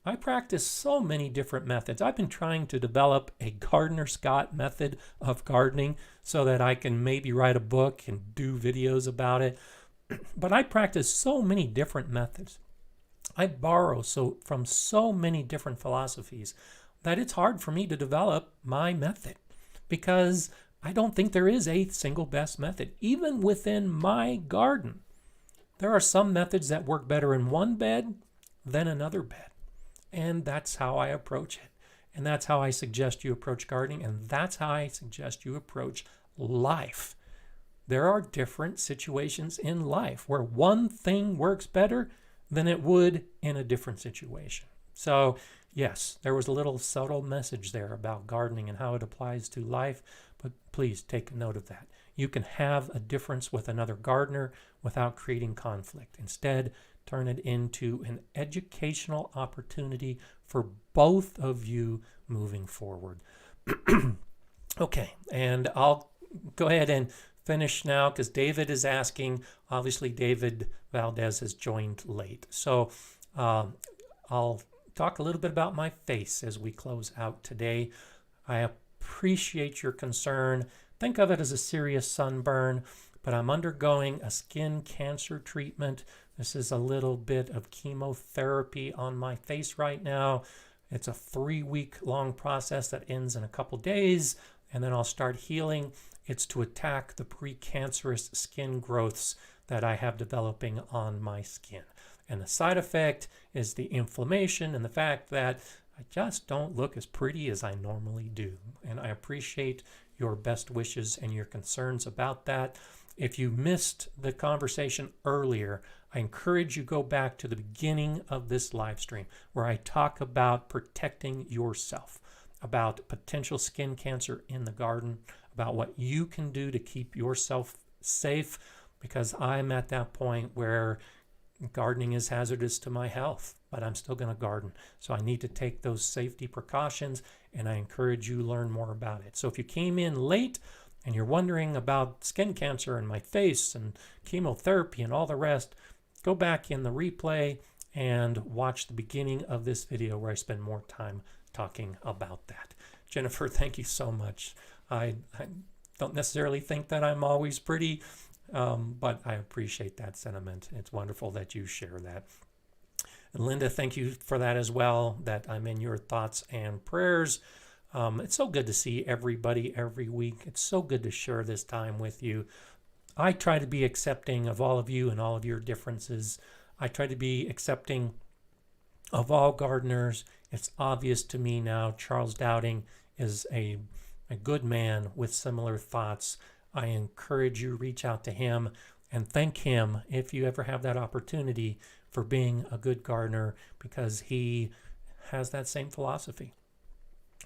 I practice so many different methods. I've been trying to develop a GardenerScott method of gardening so that I can maybe write a book and do videos about it. But I practice so many different methods. I borrow from so many different philosophies that it's hard for me to develop my method, because I don't think there is a single best method. Even within my garden, there are some methods that work better in one bed than another bed. And that's how I approach it. And that's how I suggest you approach gardening. And that's how I suggest you approach life. There are different situations in life where one thing works better than it would in a different situation. So Yes, there was a little subtle message there about gardening and how it applies to life, but please take note of that. You can have a difference with another gardener without creating conflict. Instead, turn it into an educational opportunity for both of you moving forward. Okay, and I'll go ahead and finish now because David is asking. Obviously, David Valdez has joined late. So I'll talk a little bit about my face as we close out today. I appreciate your concern. Think of it as a serious sunburn, but I'm undergoing a skin cancer treatment. This is a little bit of chemotherapy on my face right now. It's a 3-week long process that ends in a couple days, and then I'll start healing. It's to attack the precancerous skin growths that I have developing on my skin. And the side effect is the inflammation and the fact that I just don't look as pretty as I normally do. And I appreciate your best wishes and your concerns about that. If you missed the conversation earlier, I encourage you go back to the beginning of this live stream where I talk about protecting yourself, about potential skin cancer in the garden, about what you can do to keep yourself safe, because I'm at that point where gardening is hazardous to my health, but I'm still going to garden. So I need to take those safety precautions, and I encourage you to learn more about it. So if you came in late and you're wondering about skin cancer and my face and chemotherapy and all the rest, go back in the replay and watch the beginning of this video where I spend more time talking about that. Jennifer, thank you so much. I don't necessarily think that I'm always pretty, but I appreciate that sentiment. It's wonderful that you share that. And Linda, thank you for that as well, that I'm in your thoughts and prayers. It's so good to see everybody every week. It's so good to share this time with you. I try to be accepting of all of you and all of your differences. I try to be accepting of all gardeners. It's obvious to me now Charles Dowding is a good man with similar thoughts. I encourage you to reach out to him and thank him if you ever have that opportunity for being a good gardener, because he has that same philosophy.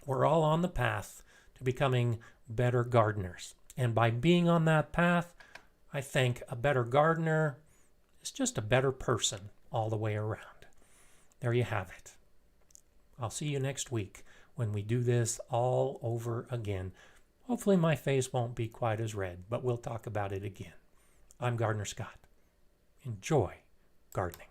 We're all on the path to becoming better gardeners. And by being on that path, I think a better gardener is just a better person all the way around. There you have it. I'll see you next week when we do this all over again. Hopefully my face won't be quite as red, but we'll talk about it again. I'm GardenerScott. Enjoy gardening.